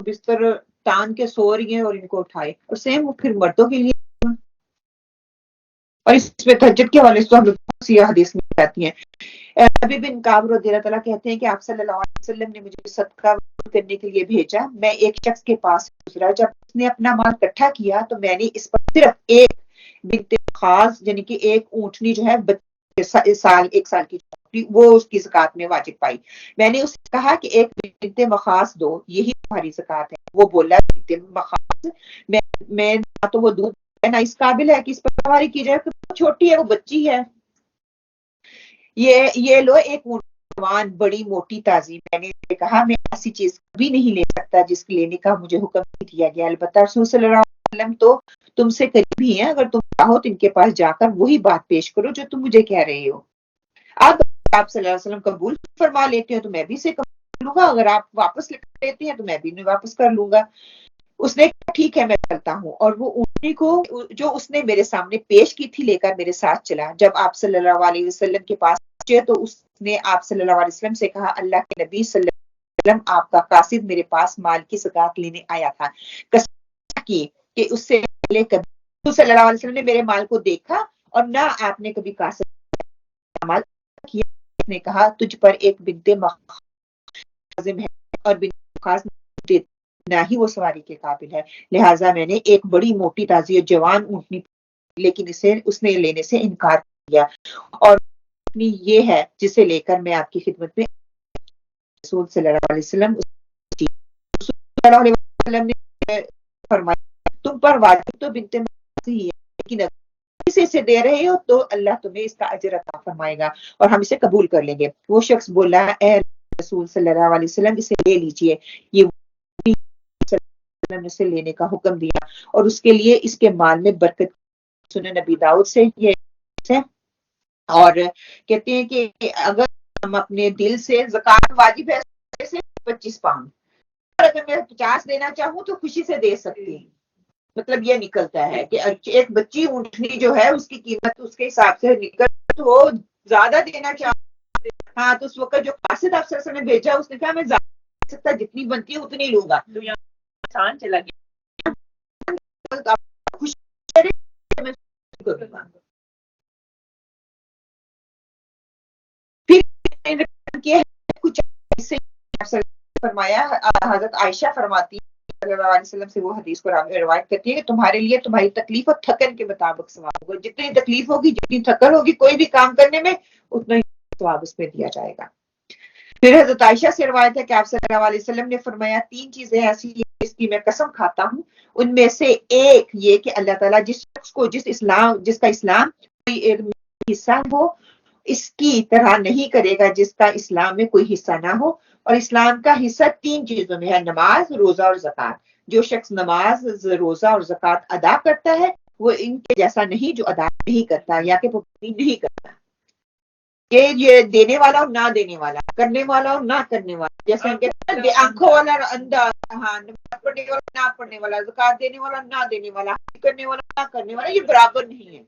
بستر تان کے سو رہی ہیں اور ان کو اٹھائے، اور سیم وہ پھر مردوں کے لیے، اور اس میں تہجد کے حوالے سے تو ہم لوگ حدیث میں آتی ہیں۔ ابی بن کعب رضی اللہ تعالیٰ کہتے ہیں کہ آپ صلی اللہ علیہ وسلم نے مجھے صدقہ کرنے کے لیے بھیجا، میں ایک شخص کے پاس گزرا، جب اس نے اپنا مال اکٹھا کیا تو میں نے اس پر صرف ایک بنت خاص یعنی کہ ایک اونٹنی جو ہے ایک سال کی وہ اس کی زکات میں واجب پائی۔ میں نے اسے کہا کہ ایک بنت مخاص دو، یہی تمہاری زکات ہے۔ وہ بولا بنت مخاص، میں نہ تو وہ دودھ ہے نہ اس قابل ہے کہ اس پر سواری کی جائے، وہ چھوٹی ہے، وہ بچی ہے۔ یہ لو ایک جوان بڑی موٹی تازی۔ میں نے کہا میں ایسی چیز کبھی نہیں لے سکتا جس کے لینے کا مجھے حکم نہیں دیا گیا، البتہ رسول صلی اللہ علیہ وسلم تو تم سے قریب ہی ہیں، اگر تم چاہو تو ان کے پاس جا کر وہی بات پیش کرو جو تم مجھے کہہ رہے ہو۔ اب آپ صلی اللہ علیہ وسلم قبول فرما لیتے ہو تو میں بھی اسے قبول لوں گا، اگر آپ واپس لکھ لیتے ہیں تو میں بھی انہیں واپس کر لوں گا۔ اس نے کہا ٹھیک ہے میں چلتا ہوں، اور وہ اونٹنی کو جو اس نے میرے سامنے پیش کی تھی لے کر میرے ساتھ چلا۔ جب آپ صلی اللہ علیہ وسلم کے پاس پہنچے تو اس نے آپ صلی اللہ علیہ وسلم سے کہا اللہ کے نبی صلی اللہ علیہ وسلم آپ کا قاصد میرے پاس مال کی زکات لینے آیا تھا، قسم کی کہ اس سے پہلے کبھی صلی اللہ علیہ وسلم نے میرے مال کو دیکھا اور نہ آپ نے کبھی قاصد مال کیا۔ اس نے کہا تجھ پر ایک بنت مخاص ہے اور بنت مخاص نہ ہی وہ سواری کے قابل ہے، لہٰذا میں نے ایک بڑی موٹی تازی اور جوان اونٹنی، لیکن اس نے لینے سے انکار کیا، اور اونٹنی یہ ہے جسے لے کر میں آپ کی خدمت میں رسول صلی اللہ علیہ وسلم نے فرمایا تم پر واجب تو بنت مخاص ہی ہے، لیکن اگر کسی سے دے رہے ہو تو اللہ تمہیں اس کا اجر عطا فرمائے گا اور ہم اسے قبول کر لیں گے۔ وہ شخص بولا اے رسول صلی اللہ علیہ وسلم اسے لے لیجئے، یہ نے اسے لینے کا حکم دیا اور اس کے لیے اس کے مال میں برکت۔ سنن نبی داؤد سے یہ ہے، اور کہتے ہیں کہ اگر ہم اپنے دل سے زکات واجب ہے 25 پاؤنڈ، اگر میں 50 دینا چاہوں تو خوشی سے دے سکتی ہوں۔ مطلب یہ نکلتا ہے کہ ایک بچی اونٹنی جو ہے اس کی قیمت اس کے حساب سے نکل تو زیادہ دینا چاہوں، ہاں تو اس وقت جو قاصد افسر نے بھیجا اس نے کہا میں زیادہ دے سکتا، جتنی بنتی ہے اتنی لوں گا۔ تو یہاں آسان چلا گیا، فرمایا حضرت عائشہ فرماتی صلی اللہ علیہ وسلم سے وہ حدیث کو روایت کرتی ہے کہ تمہارے لیے تمہاری تکلیف اور تھکن کے مطابق ثواب ہوگا، جتنی تکلیف ہوگی جتنی تھکن ہوگی کوئی بھی کام کرنے میں اتنا ہی ثواب اس میں دیا جائے گا۔ پھر حضرت عائشہ سے روایت ہے کہ آپ صلی اللہ علیہ وسلم نے فرمایا 3 چیزیں ایسی ہیں جس کی میں قسم کھاتا ہوں، ان میں سے ایک یہ کہ اللہ تعالیٰ جس شخص کو جس کا اسلام کوئی ایک حصہ ہو اس کی طرح نہیں کرے گا جس کا اسلام میں کوئی حصہ نہ ہو، اور اسلام کا حصہ 3 چیزوں میں ہے، نماز، روزہ اور زکات۔ جو شخص نماز، روزہ اور زکات ادا کرتا ہے وہ ان کے جیسا نہیں جو ادا نہیں کرتا یا کہ پابندی نہیں کرتا، کہ یہ دینے والا اور نہ دینے والا، کرنے والا اور نہ کرنے والا، جیسے کہ آنکھوں والا اور اندھا، ہاں نماز پڑھنے والا نہ پڑھنے والا، زکات دینے والا نہ دینے والا، حج کرنے والا نہ کرنے والا، یہ برابر نہیں ہے۔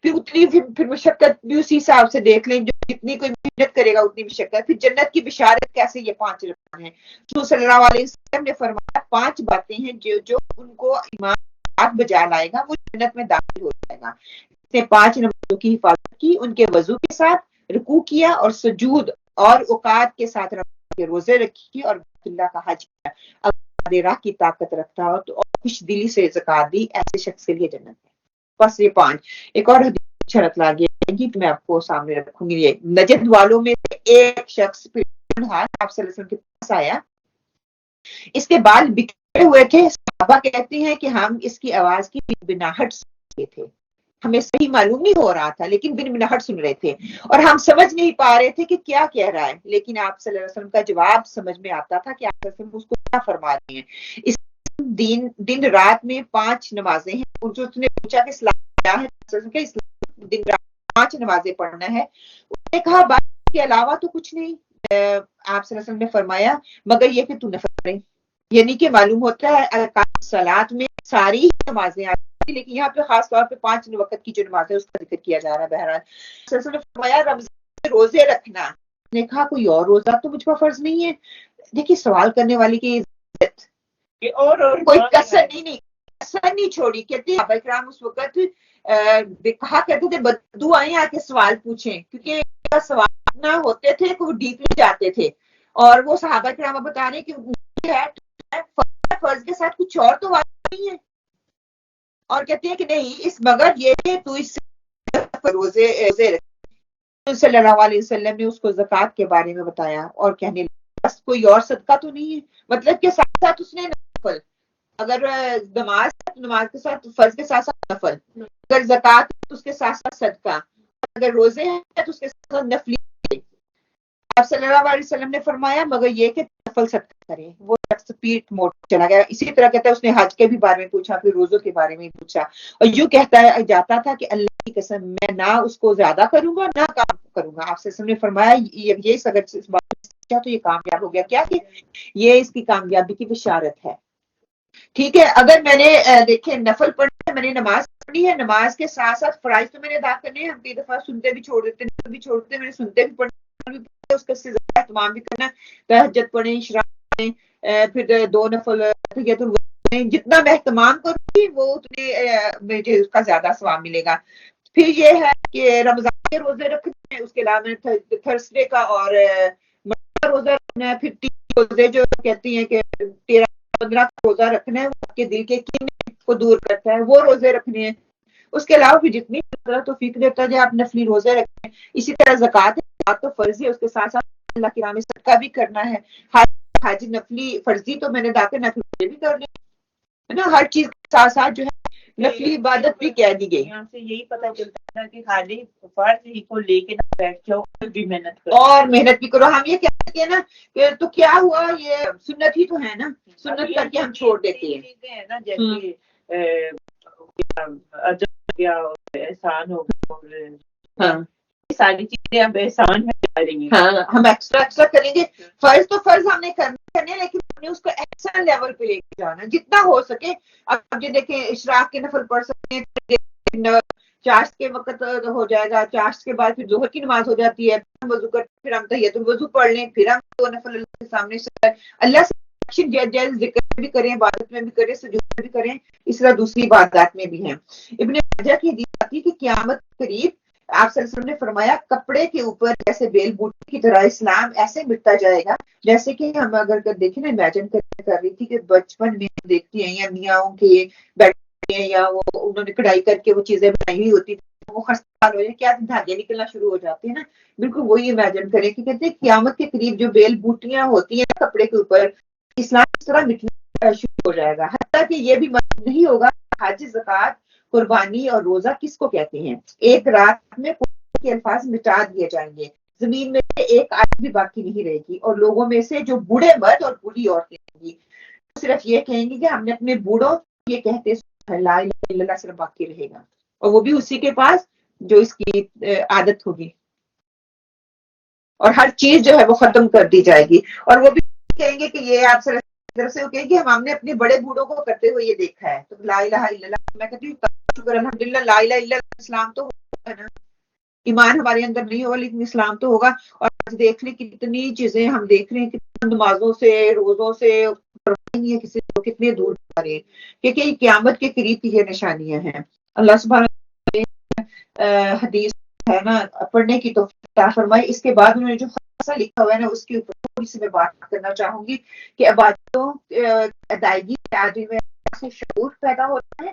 پھر اتنی پھر مشقت بھی اسی حساب سے دیکھ لیں، جو جتنی کوئی محنت کرے گا اتنی مشقت۔ پھر جنت کی بشارت کیسے، یہ 5 رکن ہیں۔ رسول صلی اللہ علیہ وسلم نے فرمایا 5 باتیں ہیں جو ان کو ایمان بجا لائے گا وہ جنت میں داخل ہو جائے گا۔ اس نے 5 نمازوں کی حفاظت کی، ان کے وضو کے ساتھ رکوع کیا اور سجود اور اوقات کے ساتھ کے روزے رکھی اور بیت اللہ کا حج کیا، اگر راہ کی طاقت رکھتا ہو تو اور خوش دلی سے زکات دی، ایسے شخص کے لیے جنت ہے۔ بس یہ 5۔ ایک اور حدیث شرط لا گئی کہ میں آپ کو سامنے رکھوں گی. یہ نجد والوں میں سے ایک شخص آپ صلی اللہ علیہ وسلم کے پاس آیا, اس کے بال بکھرے ہوئے تھے. صحابہ کہتے ہیں کہ ہم اس کی آواز کی بنبناہٹ سنتے تھے, ہمیں صحیح معلوم نہیں ہو رہا تھا لیکن بنبناہٹ سن رہے تھے اور ہم سمجھ نہیں پا رہے تھے کہ کیا کہہ رہا ہے, لیکن آپ صلی اللہ علیہ وسلم کا جواب سمجھ میں آتا تھا کہ آپ صلی اللہ علیہ وسلم اس کو کیا فرما رہے ہیں. اس دن رات میں 5 نمازیں ہیں. اس نے پوچھا کہ اسلام کیا ہے, اسلام دن رات 5 نمازیں پڑھنا ہے. اس نے کہا بات کے علاوہ تو کچھ نہیں. آپ صلی اللہ علیہ وسلم نے فرمایا مگر یہ کہ تو نفل پڑھے, یعنی کہ معلوم ہوتا ہے ارکان صلاۃ میں ساری ہی نمازیں آتی ہیں لیکن یہاں پہ خاص طور پہ 5 وقت کی جو نماز ہے اس کا ذکر کیا جا رہا ہے. بہرحال صلی اللہ علیہ وسلم نے فرمایا رمضان میں روزے رکھنا. اس نے کہا کوئی اور روزہ تو مجھ پر فرض نہیں ہے. دیکھیے سوال کرنے والی کی عزت اور کوئی کسر نہیں چھوڑی. کہتے ہیں صحابہ کرام اس وقت کہا کرتے تھے بدو آئیں آ کے سوال پوچھیں, کیونکہ سوال نہ ہوتے تھے وہ ڈیپلی جاتے تھے. اور وہ صحابہ کرام بتا رہے کہ فرض کے ساتھ کچھ اور تو بات نہیں ہے, اور کہتے ہیں کہ نہیں اس مگر یہ کہ تو اس روزے صلی اللہ علیہ وسلم نے اس کو زکوٰۃ کے بارے میں بتایا اور کہنے لگا بس کوئی اور صدقہ تو نہیں ہے. مطلب کہ ساتھ ساتھ اس نے نفل, اگر نماز کے ساتھ فرض کے ساتھ ساتھ نفل, اگر زکوٰۃ تو اس کے ساتھ ساتھ صدقہ, اگر روزے ہیں تو اس کے ساتھ ساتھ نفلی. آپ صلی اللہ علیہ وسلم نے فرمایا مگر یہ کہ نفل صدقہ کرے. وہ شخص پیٹ موڑ چلا گیا. اسی طرح کہتا ہے اس نے حج کے بھی بارے میں پوچھا, پھر روزوں کے بارے میں پوچھا, اور یوں کہتا ہے جاتا تھا کہ اللہ کی قسم میں نہ اس کو زیادہ کروں گا نہ کام کروں گا. آپ صلی اللہ علیہ وسلم نے فرمایا یہ اگر اس بات تو یہ کامیاب ہو گیا. کیا کہ یہ اس کی کامیابی کی بشارت ہے. ٹھیک ہے, اگر میں نے دیکھیں نفل پڑھنا ہے, میں نے نماز پڑھنی ہے, نماز کے ساتھ ساتھ فرائض تو میں نے ادا کرنے ہیں. ہم کئی دفعہ سنتے بھی چھوڑ دیتے ہیں, بھی چھوڑ دیتے ہیں, میں نے سنتے بھی پڑھنا, اس کا اہتمام بھی کرنا. تہجد پڑھیں, اشراق پڑھیں, پھر 2 نفل جتنا میں اہتمام کروں گی وہ اتنے مجھے اس کا زیادہ ثواب ملے گا. پھر یہ ہے کہ رمضان کے روزے رکھنے ہیں, اس کے علاوہ تھرسڈے کا اور روزہ رکھنا ہے. پھر 3 روزے جو کہتی ہیں کہ 13-15 کا روزہ رکھنا ہے, وہ آپ کے دل کے کینے کو دور کرتا ہے, وہ روزے رکھنے ہیں. اس کے علاوہ بھی جتنی توفیق دیتا ہے آپ نفلی روزے رکھیں. اسی طرح زکوٰۃ تو فرضی ہے, اس کے ساتھ ساتھ اللہ کی راہ میں صدقہ بھی کرنا ہے. حج نفلی فرضی تو میں نے ادا کرنا, نفلی بھی کرنے ہے نا. ہر چیز کے ساتھ ساتھ جو ہے نفلی عبادت بھی کہہ دی گئی. یہاں سے یہی پتہ چلتا ہے کہ خالی فرض ہی کو لے کے نہ بیٹھ جاؤ, بھی محنت کرو اور محنت بھی کرو. ہم یہ کہتے ہیں نا کہ تو کیا ہوا, یہ سنت ہی تو ہے نا, سنت کر کے ہم چھوڑ دیتے ہیں. چیزیں ہیں نا جیسے اجر ہو گیا, احسان ہو گیا, ہاں ساری چیزیں اب احسان میں جا رہی ہیں. ہاں ہم ایکسٹرا کریں گے. فرض تو فرض ہم نے کرنے, لیکن ہم نے اس کو ایکسٹرا لیول پہ لے کے جانا جتنا ہو سکے. اب یہ دیکھیں اشراق کے نفل پڑھ سکتے ہیں, چاشت کے وقت ہو جائے گا, چاشت کے بعد پھر ظہر کی نماز ہو جاتی ہے, ہم وضو کرتے پھر ہم تحیۃ الوضو پڑھ لیں, پھر ہم 2 نفل اللہ کے سامنے سے اللہ سے جائز ذکر بھی کریں, عبادت میں بھی کریں, سجود میں بھی کریں, اس طرح دوسری عبادات میں بھی ہیں. ابن ماجہ کی حدیث آتی ہے کہ قیامت قریب آپ صلی اللہ علیہ وسلم نے فرمایا کپڑے کے اوپر جیسے بیل بوٹی کی طرح اسلام ایسے مٹتا جائے گا جیسے کہ ہم اگر دیکھیں نا, امیجن کر رہی تھی کہ بچپن میں دیکھتی ہیں یا میاں کے بیٹھے ہیں یا وہ انہوں نے کڑھائی کر کے وہ چیزیں بنائی ہوئی ہوتی تھی, وہ خستہ ہو جائے, کیا دھاگے نکلنا شروع ہو جاتے ہیں نا. بالکل وہی امیجن کریں کہ کہتے ہیں قیامت کے قریب جو بیل بوٹیاں ہوتی ہیں کپڑے کے اوپر, اسلام اس طرح مٹنا شروع ہو جائے گا. حتیٰ کہ یہ بھی مطلب نہیں ہوگا حج, زکوٰۃ, قربانی اور روزہ کس کو کہتے ہیں. ایک رات میں کے الفاظ مٹا دیے جائیں گے, زمین میں ایک آیت بھی باقی نہیں رہے گی, اور لوگوں میں سے جو بوڑھے مرد اور بوڑھی عورتیں ہوں گی صرف یہ کہیں گی کہ ہم نے اپنے بوڑھوں یہ کہتے لا الہ الا اللہ صرف باقی رہے گا, اور وہ بھی اسی کے پاس جو اس کی عادت ہوگی, اور ہر چیز جو ہے وہ ختم کر دی جائے گی. اور وہ بھی کہیں گے کہ یہ آپ سے طرف سے وہ کہیں گے ہم نے اپنے بڑے بوڑھوں کو کرتے ہوئے یہ دیکھا ہے. تو لا الہ الا اللہ, میں کہتی ہوں شکر الحمدللہ, لا الہ الا اللہ, اسلام تو ہوگا نا. ایمان ہمارے اندر نہیں ہوگا لیکن اسلام تو ہوگا. اور آج دیکھ لیں کتنی چیزیں ہم دیکھ رہے ہیں, کتنی نمازوں سے, روزوں سے کسی کو کتنے دور جا رہے ہیں, کیونکہ قیامت کے قریب کی یہ نشانیاں ہیں. اللہ سبحانہ حدیث ہے نا پڑھنے کی توفیق عطا فرمائے. اس کے بعد انہوں نے جو خاصا لکھا ہوا ہے نا اس کے اوپر تھوڑی سی میں بات کرنا چاہوں گی کہ عبادتوں ادائیگی کے آدمی میں سے شعور پیدا ہوتا ہے,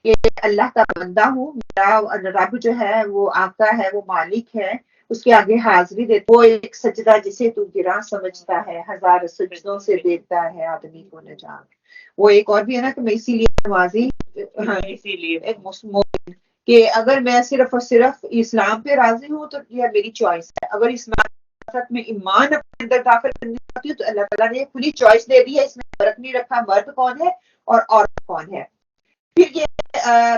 کہ اللہ کا بندہ ہوں، میرا رب جو ہے وہ آقا ہے، وہ مالک ہے، اس کے آگے حاضری دے، وہ ایک سجدہ جسے تو گراں سمجھتا ہے، ہزار سجدوں سے دیتا ہے آدمی کو نجات. وہ ایک اور بھی ہے نا کہ میں اسی لیے نمازی، ہاں اسی لیے ایک مومن، کہ اگر میں صرف اور صرف اسلام پہ راضی ہوں تو یہ میری چوائس ہے، اگر اسلام میں ایمان اپنے اندر داخل کرنی چاہتی ہوں تو اللہ تعالیٰ نے کھلی چوائس دے دی ہے، اس میں فرق نہیں رکھا مرد کون ہے اور عورت کون ہے. پھر یہ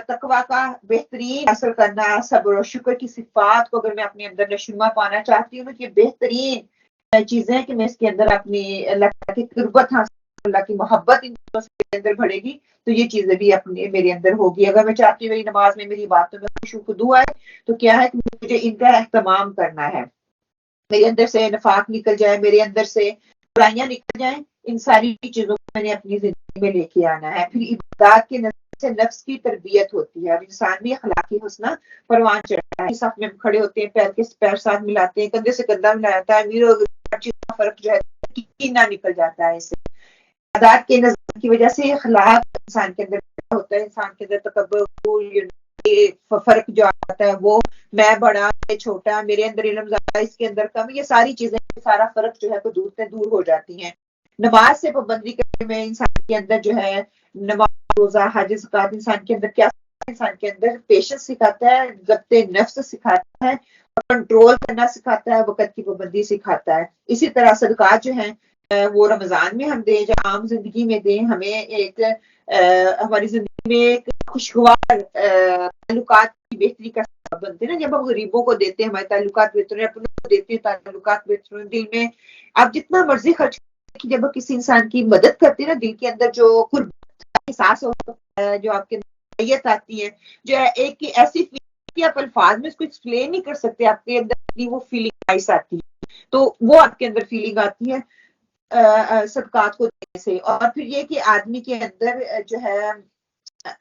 تقویٰ کا بہترین حاصل کرنا، صبر و شکر کی صفات کو اگر میں اپنے اندر نشوما پانا چاہتی ہوں کہ بہترین چیزیں کہ میں اس کے اندر اپنی اللہ کی قربت حاصل، اللہ کی محبت ان چیزوں سے میرے اندر بڑھے گی تو یہ چیزیں بھی اپنے میرے اندر ہوگی. اگر میں چاہتی ہوں میری نماز میں میری باتوں میں خوشو خضوع آئے تو کیا ہے کہ مجھے ان کا اہتمام کرنا ہے، میرے اندر سے نفاق نکل جائے، میرے اندر سے برائیاں نکل جائیں، ان ساری چیزوں کو میں نے اپنی زندگی میں لے کے آنا ہے. پھر عبادات کے نظر سے نفس کی تربیت ہوتی ہے اور انسان بھی اخلاقی حسنہ پروان چڑھتا ہے. صف میں کھڑے ہوتے ہیں، پیر کے پیر ساتھ ملاتے ہیں، کندھے سے کندھا ملایا جاتا ہے، امیر اور غریب چیز کا فرق جو ہے نہ نکل جاتا ہے. اس سے عبادات کے نظر کی وجہ سے اخلاق انسان کے اندر ہوتا ہے، انسان کے اندر تکبر فرق جو آتا ہے وہ میں بڑا میں چھوٹا، میرے اندر علم زیادہ اس کے اندر کم، یہ ساری چیزیں سارا فرق جو ہے وہ دور سے دور ہو جاتی ہیں. نماز سے پابندی کرنے میں انسان کے اندر جو ہے نماز روزہ حج زکات انسان کے اندر کیا، انسان کے اندر پیشنس سکھاتا ہے، ضبط نفس سکھاتا ہے اور کنٹرول کرنا سکھاتا ہے، وقت کی پابندی سکھاتا ہے. اسی طرح صدقات جو ہیں وہ رمضان میں ہم دیں یا عام زندگی میں دیں، ہمیں ایک ہماری زندگی میں ایک خوشگوار تعلقات کی بہتری کا سبب بنتے ہیں نا. جب ہم غریبوں کو دیتے ہیں ہمارے تعلقات بہتر ہیں، اپنوں کو دیتے ہیں تعلقات بہتر ہیں. دل میں آپ جتنا مرضی خرچ کریں، جب کسی انسان کی مدد کرتے ہیں نا دل کے اندر جو قربت کا احساس ہوتا ہے، جو آپ کے اندر آتی ہے، جو ہے ایک ایسی فیلنگ آپ الفاظ میں اس کو ایکسپلین نہیں کر سکتے، آپ کے اندر وہ فیلنگ آتی ہے، تو وہ آپ کے اندر فیلنگ آتی ہے صدقات کو دینے سے. اور پھر یہ کہ آدمی کے اندر جو ہے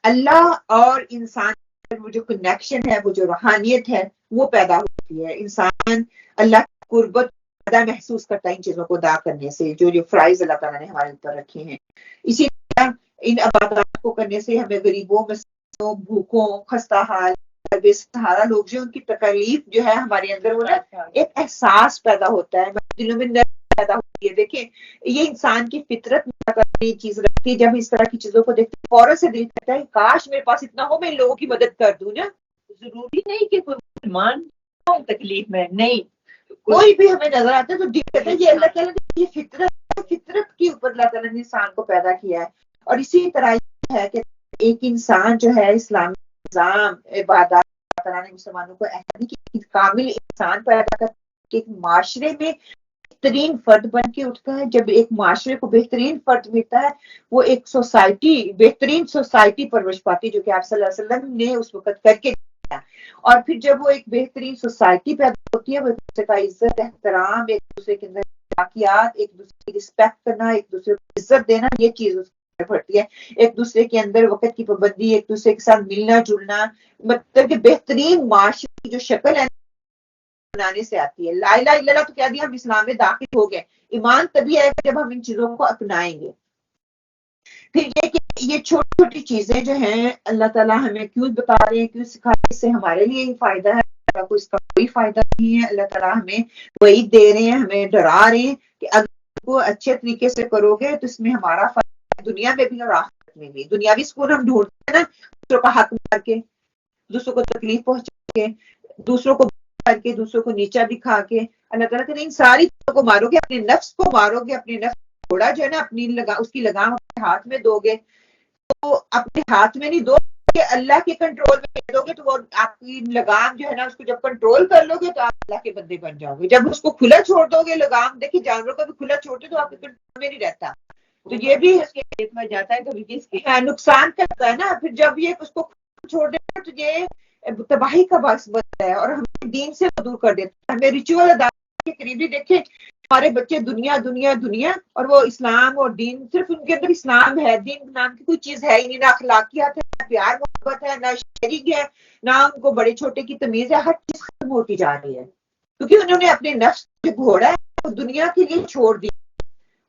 اللہ اور انسان وہ جو کنیکشن ہے، وہ جو روحانیت ہے وہ پیدا ہوتی ہے. انسان اللہ کی قربت زیادہ محسوس کرتا ہے ان چیزوں کو ادا کرنے سے، جو فرائض اللہ تعالیٰ نے ہمارے اوپر رکھے ہیں. اسی طرح ان عبادات کو کرنے سے ہمیں غریبوں، مسکینوں، بھوکوں، خستہ حال، بے سہارا لوگ جو ان کی تکلیف جو ہے ہمارے اندر وہ نا ایک احساس پیدا ہوتا ہے، ہمارے دلوں میں نرمی پیدا ہوتی ہے. دیکھیں یہ انسان کی فطرت میں یہ چیز رکھتی ہے، جب اس طرح کی چیزوں کو دیکھتے ہیں فوراً سے دل کرتا ہے کاش میرے پاس اتنا ہو میں ان لوگوں کی مدد کر دوں نا. ضروری نہیں کہ کوئی مسلمان تکلیف میں نہیں، کوئی بھی ہمیں نظر آتا ہے تو دل کرتا ہے یہ اللہ تعالیٰ نے یہ فطرت کے اوپر اللہ تعالیٰ نے انسان کو پیدا کیا ہے. اور اسی طرح یہ ہے کہ ایک انسان جو ہے اسلامی نظام عبادات اللہ تعالیٰ نے مسلمانوں کو ایسا کہ کامل انسان پیدا کر کے ایک معاشرے میں بہترین فرد بن کے اٹھتا ہے. جب ایک معاشرے کو بہترین فرد ملتا ہے وہ ایک سوسائٹی بہترین سوسائٹی پرورش پاتی جو کہ آپ صلی اللہ علیہ وسلم نے اس وقت کر کے دیا. اور پھر جب وہ ایک بہترین سوسائٹی پیدا ہوتی ہے وہ ایک دوسرے کا عزت احترام، ایک دوسرے کے اندر اخلاقیات، ایک دوسرے کی رسپیکٹ کرنا، ایک دوسرے کو عزت دینا، یہ چیز اس کے اندر بڑھتی ہے. ایک دوسرے کے اندر وقت کی پابندی، ایک دوسرے کے ساتھ ملنا جلنا، مطلب کہ بہترین معاشرے کی جو شکل ہے بنانے سے آتی ہے. لا الہ الا اللہ تو کیا دیا ہم اسلام میں داخل ہو گئے، ایمان تبھی آئے گا جب ہم ان چیزوں کو اپنائیں گے. پھر یہ کہ یہ چھوٹی چھوٹی چیزیں جو ہیں اللہ تعالیٰ ہمیں کیوں بتا رہے ہیں، کیوں سکھا رہے ہیں، اس سے ہمارے لیے ہی فائدہ ہے، اللہ کو اس کا کوئی فائدہ نہیں ہے. اللہ تعالیٰ ہمیں وعید دے رہے ہیں، ہمیں ڈرا رہے ہیں کہ اگر کو اچھے طریقے سے کرو گے تو اس میں ہمارا فائدہ ہے دنیا میں بھی اور آخرت میں بھی. دنیاوی سکون ہم ڈھونڈتے ہیں نا دوسروں کا حق مار کے، دوسروں کو تکلیف پہنچا کے، دوسروں کو کر کے، دوسروں کو نیچا دکھا کے. اللہ تعالیٰ کہ ان ساری چیزوں کو مارو گے، اپنے نفس کو مارو گے، اپنے نفس گھوڑا جو ہے نا اپنی اس کی لگام اپنے ہاتھ میں دو گے تو اپنے ہاتھ میں نہیں دو گے، اللہ کے کنٹرول میں دو گے تو وہ آپ کی لگام جو ہے نا اس کو جب کنٹرول کر لو گے تو آپ اللہ کے بندے بن جاؤ گے. جب اس کو کھلا چھوڑ دو گے لگام، دیکھیں جانوروں کو بھی کھلا چھوڑتے تو آپ کے کنٹرول میں نہیں رہتا، تو یہ بھی اس کے کھیت میں جاتا ہے کبھی کس کے نقصان کرتا ہے نا. پھر جب یہ اس کو چھوڑ دے تو یہ تباہی کا باعث بنتا ہے اور ہمیں دین سے دور کر دیتا ہے. ہمیں ریچول ادا کے قریبی دیکھیں ہمارے بچے دنیا دنیا دنیا اور وہ اسلام اور دین صرف ان کے اندر اسلام ہے، دین نام کی کوئی چیز ہے ہی نہیں، نہ اخلاقیات ہے، نہ پیار محبت ہے، نہ شریک ہے، نہ ان کو بڑے چھوٹے کی تمیز ہے. ہر چیز ختم ہوتی جا رہی ہے کیونکہ انہوں نے اپنے نفس جو گھوڑا ہے وہ دنیا کے لیے چھوڑ دیا